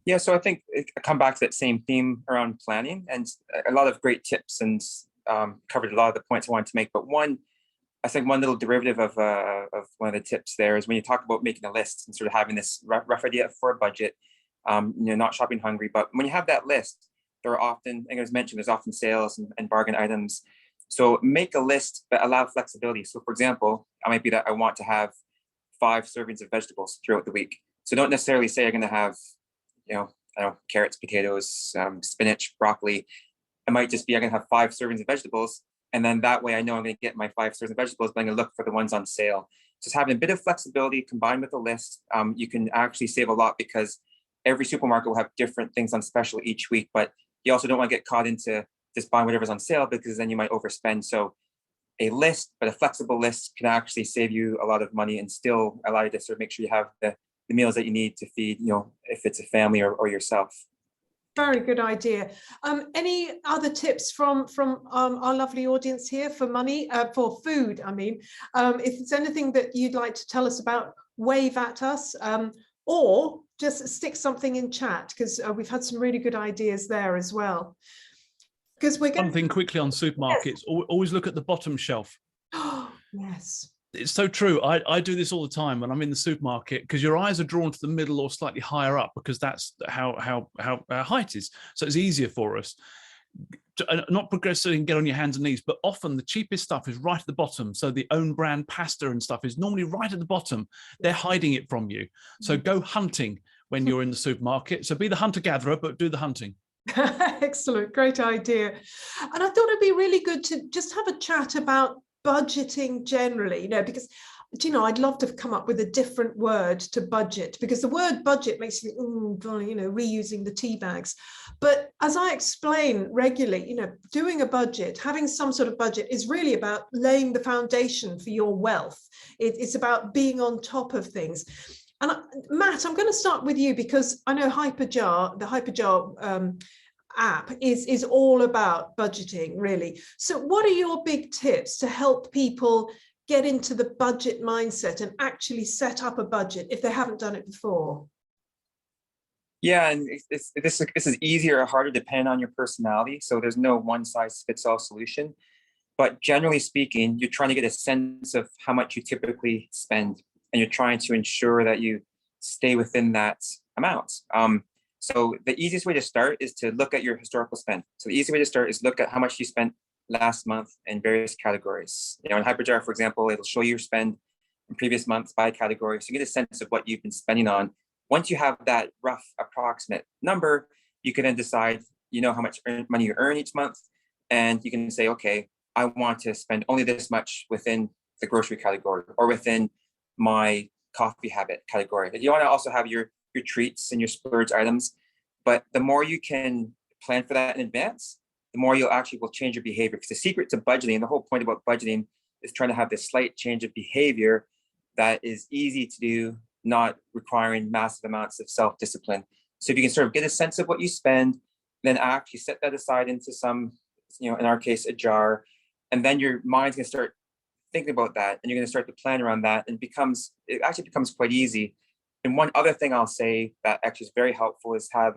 Yeah, so I think I come back to that same theme around planning, and a lot of great tips, and covered a lot of the points I wanted to make. But I think one little derivative of one of the tips there is when you talk about making a list and sort of having this rough idea for a budget, not shopping hungry. But when you have that list, there are often, I think as mentioned, there's often sales and bargain items. So make a list, but allow flexibility. So for example, I might be that I want to have 5 servings of vegetables throughout the week. So don't necessarily say you're going to have, carrots, potatoes, spinach, broccoli. It might just be I'm going to have 5 servings of vegetables. And then that way I know I'm going to get my 5 servings of vegetables, but I'm going to look for the ones on sale. Just having a bit of flexibility combined with a list, you can actually save a lot, because every supermarket will have different things on special each week. But you also don't want to get caught into just buying whatever's on sale, because then you might overspend. So a list, but a flexible list, can actually save you a lot of money and still allow you to sort of make sure you have the meals that you need to feed, if it's a family or yourself. Very good idea. Any other tips from our lovely audience here for money, for food? I mean, if there's anything that you'd like to tell us about, wave at us, or just stick something in chat, because we've had some really good ideas there as well. Because we're going. One thing quickly on supermarkets: yes. Always look at the bottom shelf. Yes. It's so true. I do this all the time when I'm in the supermarket, because your eyes are drawn to the middle or slightly higher up, because that's how our height is. So it's easier for us. Not progressively and get on your hands and knees, but often the cheapest stuff is right at the bottom. So the own brand pasta and stuff is normally right at the bottom. They're hiding it from you. So go hunting when you're in the supermarket. So be the hunter-gatherer, but do the hunting. Excellent. Great idea. And I thought it'd be really good to just have a chat about budgeting generally, because I'd love to come up with a different word to budget, because the word budget makes you reusing the tea bags. But as I explain regularly, doing a budget, having some sort of budget, is really about laying the foundation for your wealth. It's about being on top of things. And Matt, I'm going to start with you, because I know the HyperJar app is all about budgeting, really. So what are your big tips to help people get into the budget mindset and actually set up a budget if they haven't done it before? Yeah, and this is easier or harder depending on your personality. So there's no one size fits all solution. But generally speaking, you're trying to get a sense of how much you typically spend, and you're trying to ensure that you stay within that amount. So the easiest way to start is to look at your historical spend. So the easy way to start is look at how much you spent last month in various categories. In HyperJar, for example, it'll show you your spend in previous months by category. So you get a sense of what you've been spending on. Once you have that rough approximate number, you can then decide, how much money you earn each month. And you can say, okay, I want to spend only this much within the grocery category or within my coffee habit category. You want to also have your treats and your splurge items. But the more you can plan for that in advance, the more you'll actually will change your behavior. Because the secret to budgeting, the whole point about budgeting, is trying to have this slight change of behavior that is easy to do, not requiring massive amounts of self-discipline. So if you can sort of get a sense of what you spend, then actually set that aside into some, in our case, a jar, and then your mind's going to start thinking about that, and you're going to start to plan around that, and it actually becomes quite easy. And one other thing I'll say that actually is very helpful is have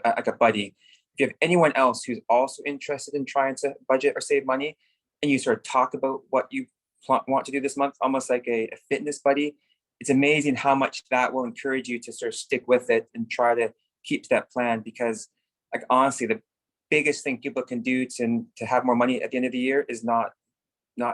like a buddy. If you have anyone else who's also interested in trying to budget or save money, and you sort of talk about what you want to do this month, almost like a fitness buddy, it's amazing how much that will encourage you to sort of stick with it and try to keep to that plan. Because like, honestly, the biggest thing people can do to have more money at the end of the year is not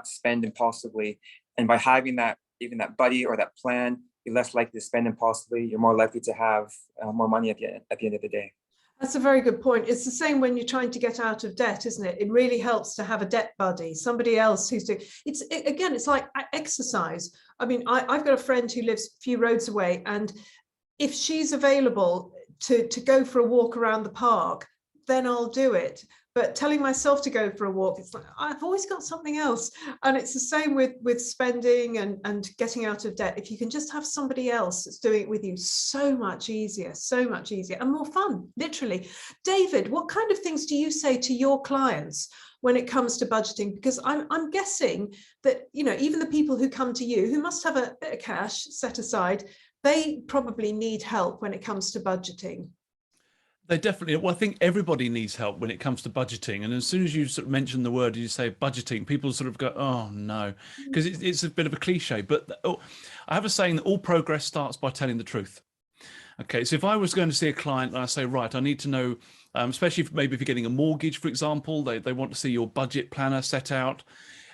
spend impulsively. And by having that, even that buddy or that plan, you're less likely to spend impulsively. You're more likely to have more money at the end of the day. That's a very good point. It's the same when you're trying to get out of debt, isn't it? It really helps to have a debt buddy, somebody else who's doing again, it's like exercise. I mean, I've got a friend who lives a few roads away, and if she's available to go for a walk around the park, then I'll do it. But telling myself to go for a walk, it's like, I've always got something else. And it's the same with spending and getting out of debt. If you can just have somebody else that's doing it with you, so much easier and more fun, literally. David, what kind of things do you say to your clients when it comes to budgeting? Because I'm guessing that, you know, even the people who come to you, who must have a bit of cash set aside, they probably need help when it comes to budgeting. They definitely, well, I think everybody needs help when it comes to budgeting. And as soon as you sort of mention the word, you say budgeting, people sort of go, oh no, because it's a bit of a cliche. But I have a saying that all progress starts by telling the truth. Okay, so if I was going to see a client and I say, right, I need to know, especially if maybe if you're getting a mortgage, for example, they want to see your budget planner set out,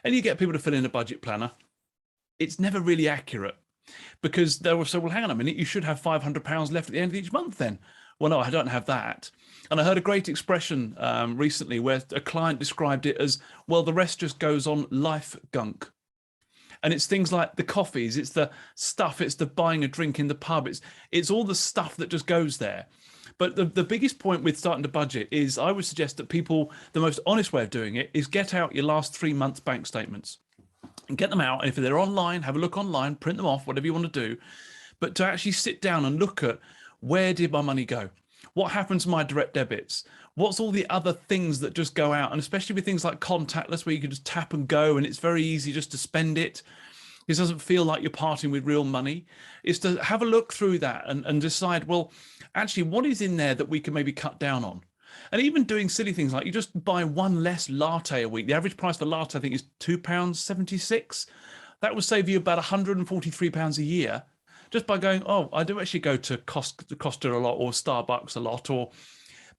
and you get people to fill in a budget planner, it's never really accurate, because they will say, well, hang on a minute, you should have £500 left at the end of each month then. Well, no, I don't have that. And I heard a great expression recently where a client described it as, well, the rest just goes on life gunk. And it's things like the coffees, it's the stuff, it's the buying a drink in the pub, it's all the stuff that just goes there. But the biggest point with starting to budget is, I would suggest that people, the most honest way of doing it is get out your last 3 months bank statements and get them out. And if they're online, have a look online, print them off, whatever you want to do. But to actually sit down and look at, where did my money go? What happens to my direct debits? What's all the other things that just go out? And especially with things like contactless, where you can just tap and go, and it's very easy just to spend it. It doesn't feel like you're parting with real money. Is to have a look through that and decide, well, actually, what is in there that we can maybe cut down on? And even doing silly things like you just buy one less latte a week. The average price for latte, I think, is £2.76. That would save you about £143 a year. Just by going, oh, I do actually go to Costa a lot, or Starbucks a lot,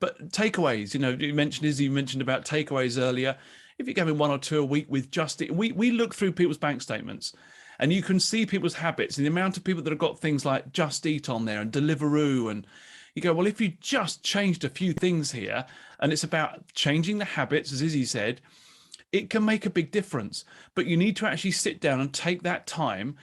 but takeaways, you know, you mentioned about takeaways earlier. If you're going 1 or 2 a week with Just Eat, we look through people's bank statements, and you can see people's habits and the amount of people that have got things like Just Eat on there and Deliveroo, and you go, well, if you just changed a few things here, and it's about changing the habits, as Izzy said, it can make a big difference. But you need to actually sit down and take that time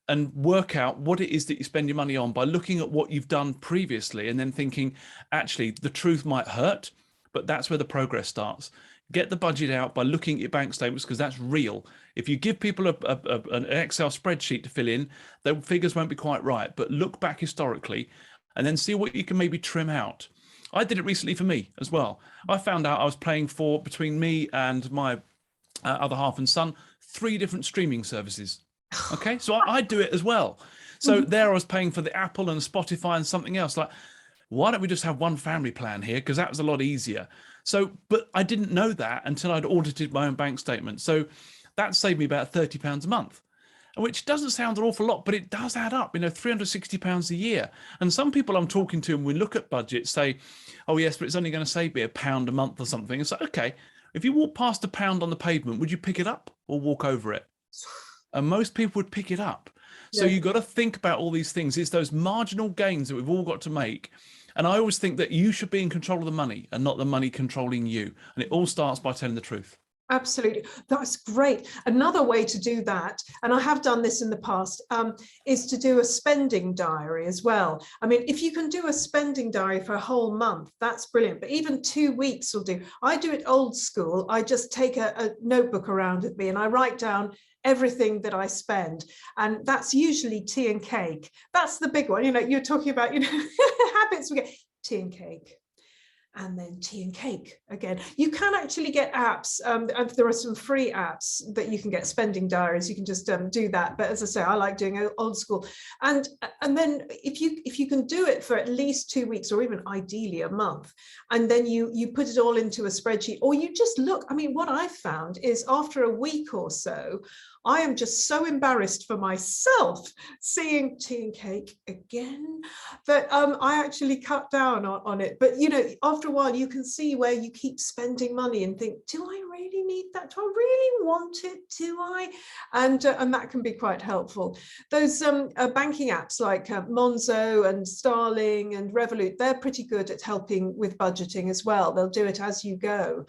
and work out what it is that you spend your money on by looking at what you've done previously, and then thinking, actually, the truth might hurt, but that's where the progress starts. Get the budget out by looking at your bank statements, because that's real. If you give people an Excel spreadsheet to fill in, the figures won't be quite right, but look back historically and then see what you can maybe trim out. I did it recently for me as well. I found out I was paying for, between me and my other half and son, 3 different streaming services. Okay, so I do it as well. So there I was paying for the Apple and Spotify and something else. Like, why don't we just have one family plan here? Because that was a lot easier. So, but I didn't know that until I'd audited my own bank statement. So that saved me about £30 a month, which doesn't sound an awful lot, but it does add up, you know, £360 a year. And some people I'm talking to, and we look at budgets, say, oh yes, but it's only going to save me £1 a month or something. It's like, okay, if you walk past £1 on the pavement, would you pick it up or walk over it? And most people would pick it up. So you've got to think about all these things. It's those marginal gains that we've all got to make. And I always think that you should be in control of the money and not the money controlling you. And it all starts by telling the truth. Absolutely. That's great. Another way to do that, and I have done this in the past, is to do a spending diary as well. I mean, if you can do a spending diary for a whole month, that's brilliant. But even 2 weeks will do. I do it old school. I just take a notebook around with me and I write down everything that I spend. And that's usually tea and cake. That's the big one. You know, you're talking about, you know, habits. We get tea and cake. And then tea and cake again. You can actually get apps. There are some free apps that you can get, spending diaries. You can just do that. But as I say, I like doing it old school. And then if you can do it for at least 2 weeks, or even ideally a month, and then you put it all into a spreadsheet, or you just look. I mean, what I've found is after a week or so, I am just so embarrassed for myself seeing tea and cake again that I actually cut down on it. But, you know, after a while, you can see where you keep spending money and think, do I really need that? Do I really want it? Do I? And that can be quite helpful. Those banking apps like Monzo and Starling and Revolut, they're pretty good at helping with budgeting as well. They'll do it as you go.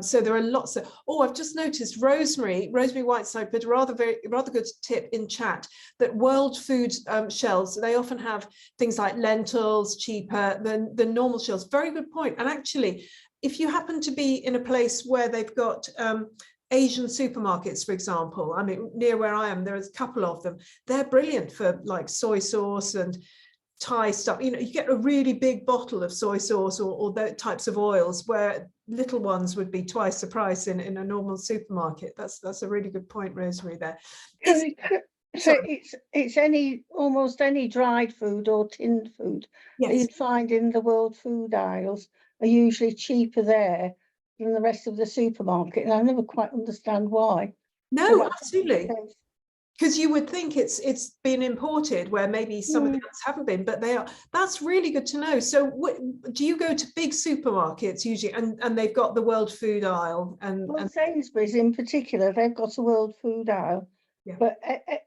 So there are lots of, I've just noticed Rosemary Whiteside put a rather good tip in chat that world food shelves, they often have things like lentils cheaper than the normal shelves. Very good point. And actually, if you happen to be in a place where they've got Asian supermarkets, for example, I mean, near where I am, there's a couple of them. They're brilliant for like soy sauce and Thai stuff. You know, you get a really big bottle of soy sauce or those types of oils, where little ones would be twice the price in a normal supermarket. That's a really good point, Rosemary, there. So it's almost any dried food or tinned food that you'd find in the world food aisles are usually cheaper there than the rest of the supermarket, and I never quite understand why. No, absolutely. Because you would think it's been imported where maybe some of the others haven't been, but they are. That's really good to know. So do you go to big supermarkets usually and they've got the world food aisle? And Sainsbury's in particular, they've got a world food aisle. Yeah. But,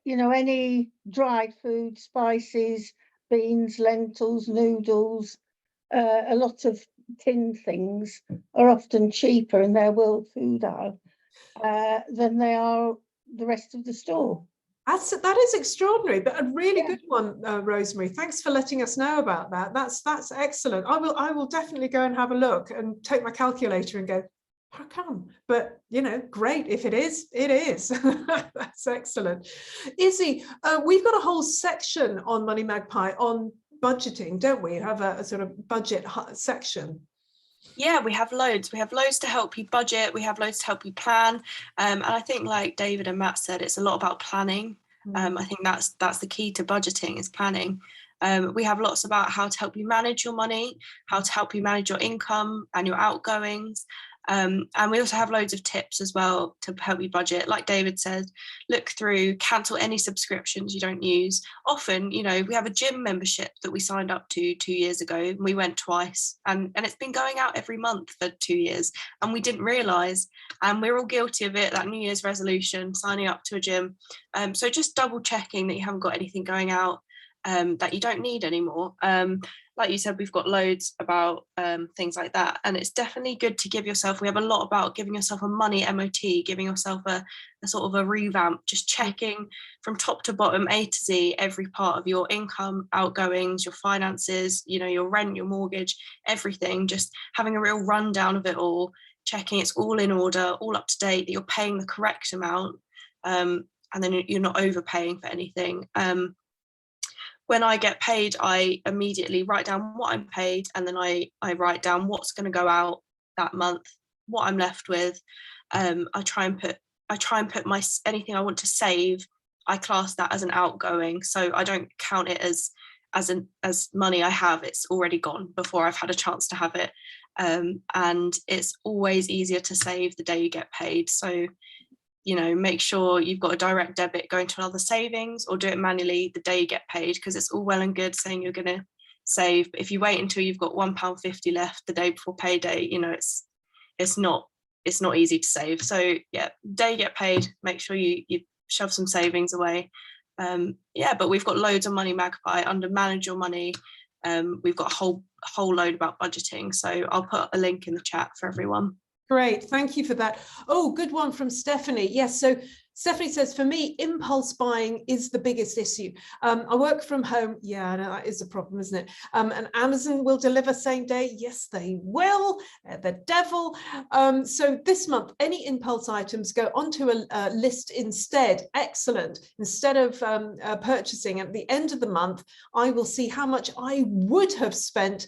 you know, any dried food, spices, beans, lentils, noodles, a lot of tinned things are often cheaper in their world food aisle than they are the rest of the store. That is extraordinary, but a really good one, Rosemary. Thanks for letting us know about that. That's excellent. I will definitely go and have a look and take my calculator and go, how come? But, you know, great. If it is, it is. That's excellent. Izzy, we've got a whole section on Money Magpie on budgeting, don't we? Have a sort of budget section. Yeah, we have loads. We have loads to help you budget. We have loads to help you plan. And I think, like David and Matt said, it's a lot about planning. I think that's the key to budgeting, is planning. We have lots about how to help you manage your money, how to help you manage your income and your outgoings. And we also have loads of tips as well to help you budget. Like David said, look through, cancel any subscriptions you don't use. Often, you know, we have a gym membership that we signed up to 2 years ago, and we went twice, and it's been going out every month for 2 years, and we didn't realise, and we're all guilty of it, that New Year's resolution, signing up to a gym. So just double checking that you haven't got anything going out that you don't need anymore. Like you said, we've got loads about things like that, and it's definitely good to give yourself, we have a lot about giving yourself a money MOT, giving yourself a sort of a revamp, just checking from top to bottom, A to Z, every part of your income, outgoings, your finances, you know, your rent, your mortgage, everything, just having a real rundown of it all, checking it's all in order, all up to date, that you're paying the correct amount, and then you're not overpaying for anything. When I get paid, I immediately write down what I'm paid, and then I write down what's going to go out that month, what I'm left with. I try and put my anything I want to save, I class that as an outgoing, so I don't count it as money I have. It's already gone before I've had a chance to have it. And it's always easier to save the day you get paid. So, you know, make sure you've got a direct debit going to another savings, or do it manually the day you get paid, because it's all well and good saying you're going to save, but if you wait until you've got £1.50 left the day before payday, you know, it's not easy to save. So yeah, day you get paid, make sure you shove some savings away. But we've got loads of Money Magpie under Manage Your Money. We've got a whole load about budgeting, so I'll put a link in the chat for everyone. Great, thank you for that. Oh, good one from Stephanie. Yes, so Stephanie says, for me, impulse buying is the biggest issue. I work from home. Yeah, no, that is a problem, isn't it? And Amazon will deliver same day. Yes, they will. The devil. So this month, any impulse items go onto a list instead. Excellent. Instead of purchasing at the end of the month, I will see how much I would have spent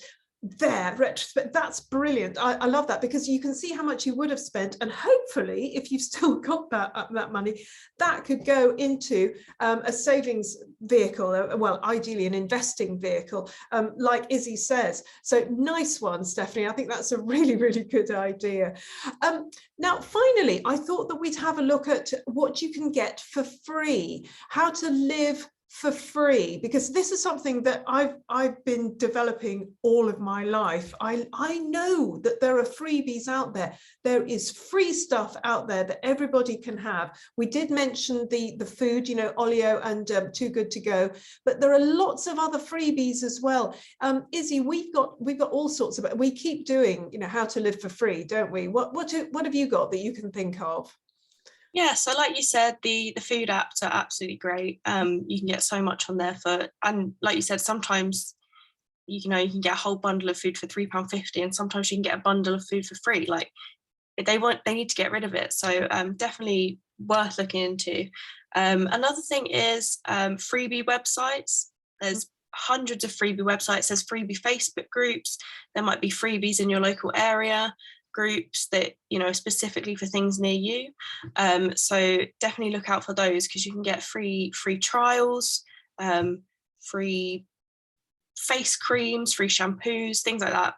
there, retrospect. That's brilliant. I love that, because you can see how much you would have spent, and hopefully, if you've still got that money, that could go into a savings vehicle, well, ideally an investing vehicle, like Izzy says. So nice one, Stephanie. I think that's a really, really good idea. Now, finally, I thought that we'd have a look at what you can get for free, how to live for free, because this is something that I've been developing all of my life. I know that there are freebies out there. There is free stuff out there that everybody can have. We did mention the food, you know, Olio and Too Good To Go, but there are lots of other freebies as well. Izzy, we've got all sorts of, we keep doing, you know, how to live for free, don't we? What have you got that you can think of? Yeah, so like you said, the food apps are absolutely great. You can get so much on there and like you said, sometimes you can get a whole bundle of food for £3.50, and sometimes you can get a bundle of food for free. Like they need to get rid of it. So definitely worth looking into. Another thing is freebie websites. There's hundreds of freebie websites. There's freebie Facebook groups. There might be freebies in your local area, groups that, you know, specifically for things near you. So definitely look out for those, because you can get free trials, free face creams, free shampoos, things like that.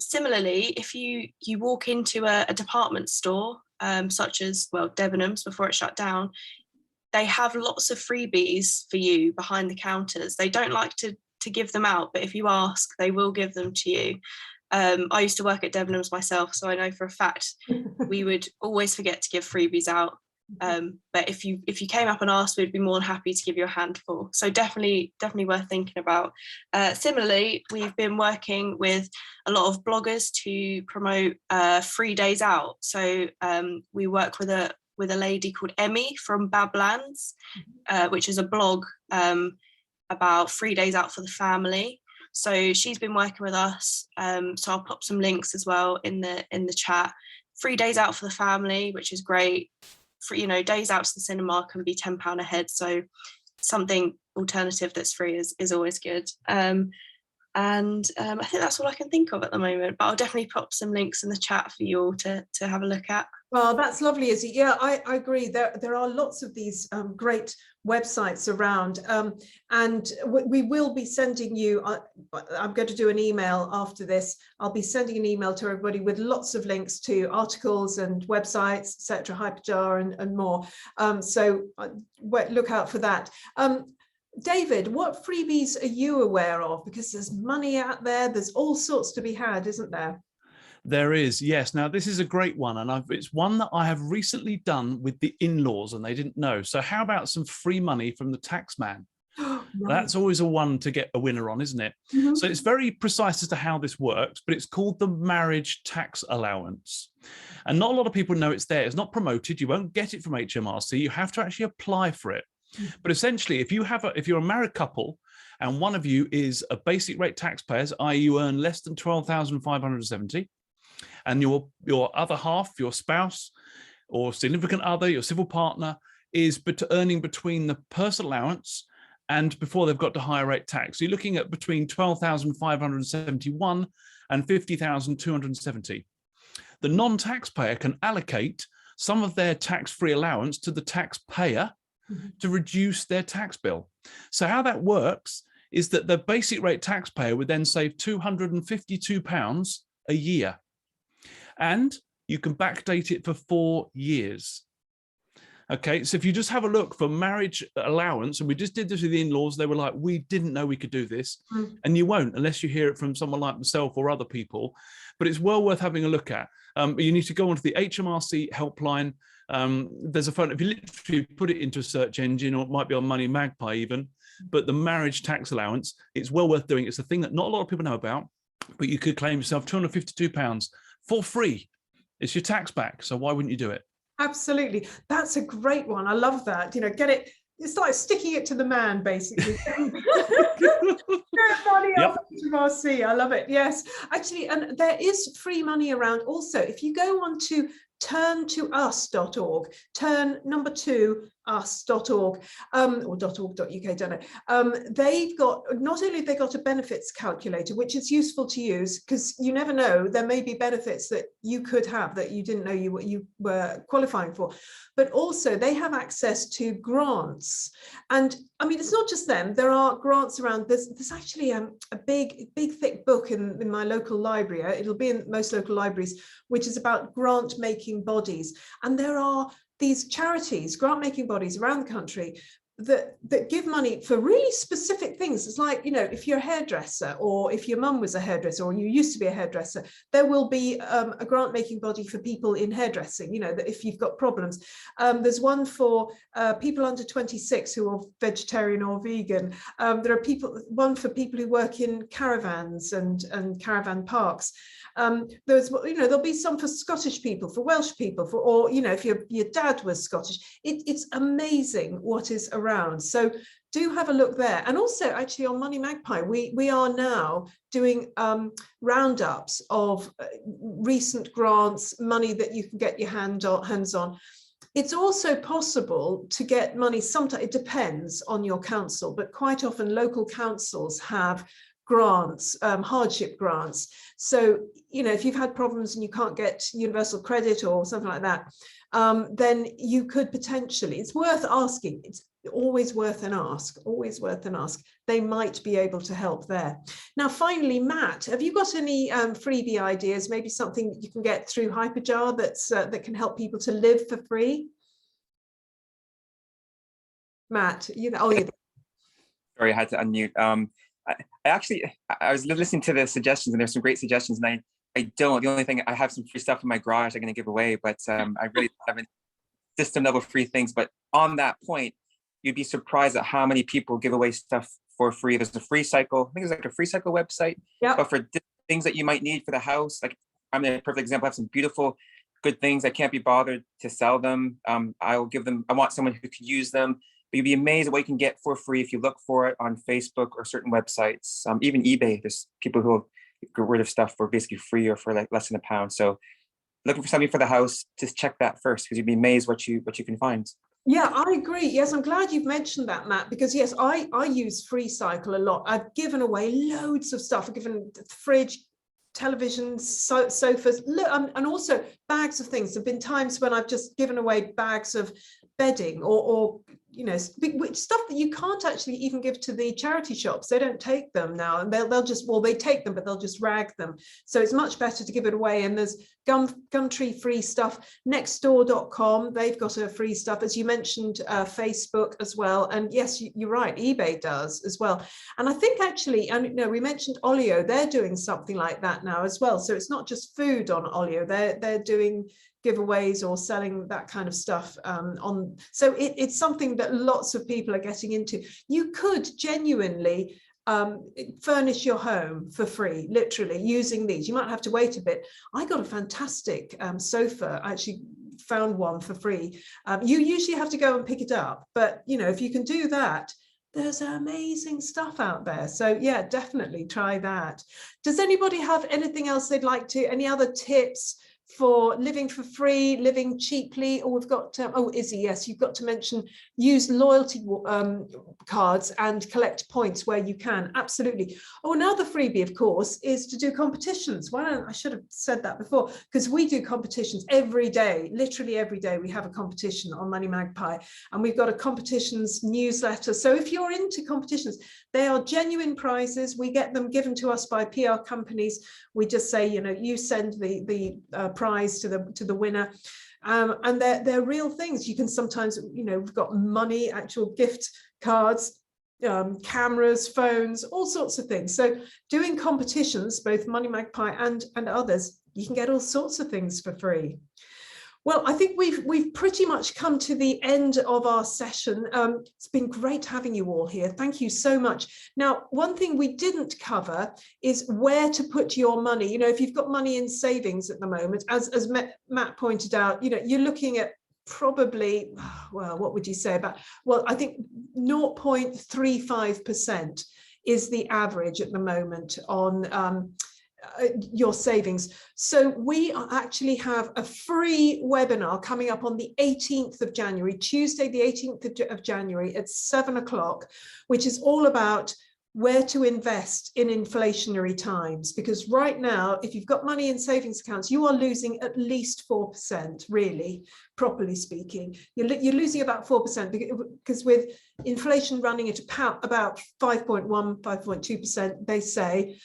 Similarly, if you walk into a department store, such as, well, Debenhams before it shut down, they have lots of freebies for you behind the counters. They don't like to give them out, but if you ask, they will give them to you. I used to work at Debenhams myself, so I know for a fact we would always forget to give freebies out. But if you came up and asked, we'd be more than happy to give you a handful. So definitely worth thinking about. Similarly, we've been working with a lot of bloggers to promote free days out. So we work with a lady called Emmy from Bablands, which is a blog about free days out for the family. So she's been working with us. So I'll pop some links as well in the chat. Free days out for the family, which is great. For, you know, days out to the cinema can be £10 a head. So something alternative that's free is always good. And I think that's all I can think of at the moment, but I'll definitely pop some links in the chat for you all to have a look at. Well, that's lovely, Izzy. Yeah, I agree. There are lots of these great websites around, and we will be sending you, I'm going to do an email after this. I'll be sending an email to everybody with lots of links to articles and websites, etc., HyperJar and more. So look out for that. David, what freebies are you aware of? Because there's money out there, there's all sorts to be had, isn't there? There is, yes. Now, this is a great one, and it's one that I have recently done with the in-laws, and they didn't know. So how about some free money from the tax man? Nice. That's always a one to get a winner on, isn't it? Mm-hmm. So it's very precise as to how this works, but it's called the Marriage Tax Allowance. And not a lot of people know it's there. It's not promoted. You won't get it from HMRC. You have to actually apply for it. But essentially, if you're a married couple and one of you is a basic rate taxpayer, i.e. you earn less than $12,570, and your other half, your spouse or significant other, your civil partner, is earning between the personal allowance and before they've got to higher rate tax. So you're looking at between $12,571 and $50,270. The non-taxpayer can allocate some of their tax-free allowance to the taxpayer to reduce their tax bill. So how that works is that the basic rate taxpayer would then save £252 a year. And you can backdate it for 4 years. Okay, so if you just have a look for marriage allowance, and we just did this with the in-laws, they were like, we didn't know we could do this. And you won't unless you hear it from someone like myself or other people. But it's well worth having a look at. You need to go onto the HMRC helpline. There's a phone, if you literally put it into a search engine, or it might be on Money Magpie even, but the marriage tax allowance, it's well worth doing. It's a thing that not a lot of people know about, but you could claim yourself £252 for free. It's your tax back. So why wouldn't you do it? Absolutely. That's a great one. I love that. You know, get it. It's like sticking it to the man, basically. Money off HMRC. I love it. Yes, actually, and there is free money around also. If you go on to turntous.org, turn2us.org, or .org.uk, don't know. They've got, not only have they got a benefits calculator, which is useful to use, because you never know, there may be benefits that you could have that you didn't know you were qualifying for, but also they have access to grants. And I mean, it's not just them, there are grants around. There's actually a big thick book in my local library, it'll be in most local libraries, which is about grant making bodies. And there are these charities, grant making bodies around the country that give money for really specific things. It's like, you know, if you're a hairdresser, or if your mum was a hairdresser, or you used to be a hairdresser, there will be a grant making body for people in hairdressing, you know, that if you've got problems. There's one for people under 26 who are vegetarian or vegan. There are one for people who work in caravans and caravan parks. There's, you know, there'll be some for Scottish people, for Welsh people, or, you know, if your dad was Scottish. It's amazing what is around. So do have a look there. And also actually on Money Magpie, we are now doing roundups of recent grants, money that you can get your hands on. It's also possible to get money, sometimes it depends on your council, but quite often local councils have grants, hardship grants. So, you know, if you've had problems and you can't get universal credit or something like that, then you could potentially, it's worth asking. It's always worth an ask, always worth an ask. They might be able to help there. Now, finally, Matt, have you got any freebie ideas, maybe something you can get through HyperJar that can help people to live for free? Matt, Sorry, I had to unmute. I was listening to the suggestions, and there's some great suggestions, and I don't. The only thing, I have some free stuff in my garage I'm going to give away, but I really haven't system level free things. But on that point, you'd be surprised at how many people give away stuff for free. There's a free cycle. I think there's like a free cycle website, but for things that you might need for the house, like I'm a perfect example. I have some beautiful, good things. I can't be bothered to sell them. I will give them. I want someone who could use them. But you'd be amazed at what you can get for free if you look for it on Facebook or certain websites. Even eBay, there's people who will get rid of stuff for basically free or for like less than £1. So looking for something for the house, just check that first, because you'd be amazed what you can find. Yeah, I agree. Yes, I'm glad you've mentioned that, Matt, because yes, I use Free Cycle a lot. I've given away loads of stuff. I've given the fridge, televisions, sofas, and also bags of things. There have been times when I've just given away bags of bedding or you know, stuff that you can't actually even give to the charity shops. They don't take them now, and they'll just, well, they take them, but they'll just rag them. So it's much better to give it away. And there's Gumtree free stuff, nextdoor.com, they've got a free stuff, as you mentioned, Facebook as well. And yes, you're right, eBay does as well. And I think actually, and you know, we mentioned Olio, they're doing something like that now as well. So it's not just food on Olio, they're doing giveaways or selling that kind of stuff on. So it's something that lots of people are getting into. You could genuinely furnish your home for free, literally using these. You might have to wait a bit. I got a fantastic sofa. I actually found one for free. You usually have to go and pick it up, but you know, if you can do that, there's amazing stuff out there. So yeah, definitely try that. Does anybody have anything else they'd like to, any other tips for living for free, living cheaply? Or we've got, oh, Izzy, yes, you've got to mention, use loyalty cards and collect points where you can. Absolutely. Oh, another freebie, of course, is to do competitions. I should have said that before, because we do competitions every day, literally every day. We have a competition on Money Magpie, and we've got a competitions newsletter. So if you're into competitions, they are genuine prizes. We get them given to us by PR companies. We just say, you know, you send the prize to the winner, and they're real things. You can sometimes, you know, we've got money, actual gift cards, cameras, phones, all sorts of things. So doing competitions, both Money Magpie and others, you can get all sorts of things for free. Well, I think we've pretty much come to the end of our session. It's been great having you all here. Thank you so much. Now, one thing we didn't cover is where to put your money. You know, if you've got money in savings at the moment, as Matt pointed out, you know, you're looking at probably, well, what would you say about, well, I think 0.35% is the average at the moment on your savings. So we actually have a free webinar coming up on the 18th of January, Tuesday, the 18th of January at 7 o'clock, which is all about where to invest in inflationary times. Because right now, if you've got money in savings accounts, you are losing at least 4%, really, properly speaking. You're losing about 4% because with inflation running at about 5.1, 5.2%, they say,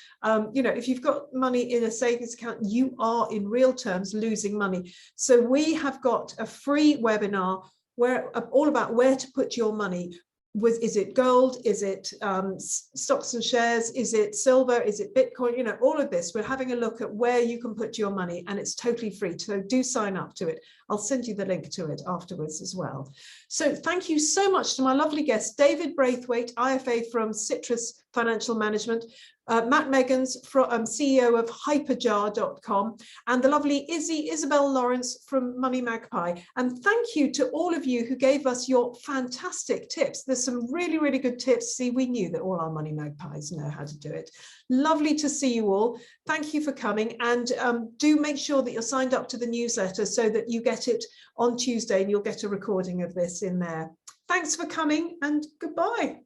you know, if you've got money in a savings account, you are in real terms losing money. So we have got a free webinar where all about where to put your money. Is it gold? Is it stocks and shares? Is it silver? Is it Bitcoin? You know, all of this. We're having a look at where you can put your money, and it's totally free. So do sign up to it. I'll send you the link to it afterwards as well. So thank you so much to my lovely guest, David Braithwaite, IFA from Citrus Financial Management, Matt Megens, CEO of HyperJar.com, and the lovely Isabel Lawrance from Money Magpie. And thank you to all of you who gave us your fantastic tips. There's some really, really good tips. See, we knew that all our Money Magpies know how to do it. Lovely to see you all. Thank you for coming, and do make sure that you're signed up to the newsletter so that you get it on Tuesday and you'll get a recording of this in there. Thanks for coming, and goodbye.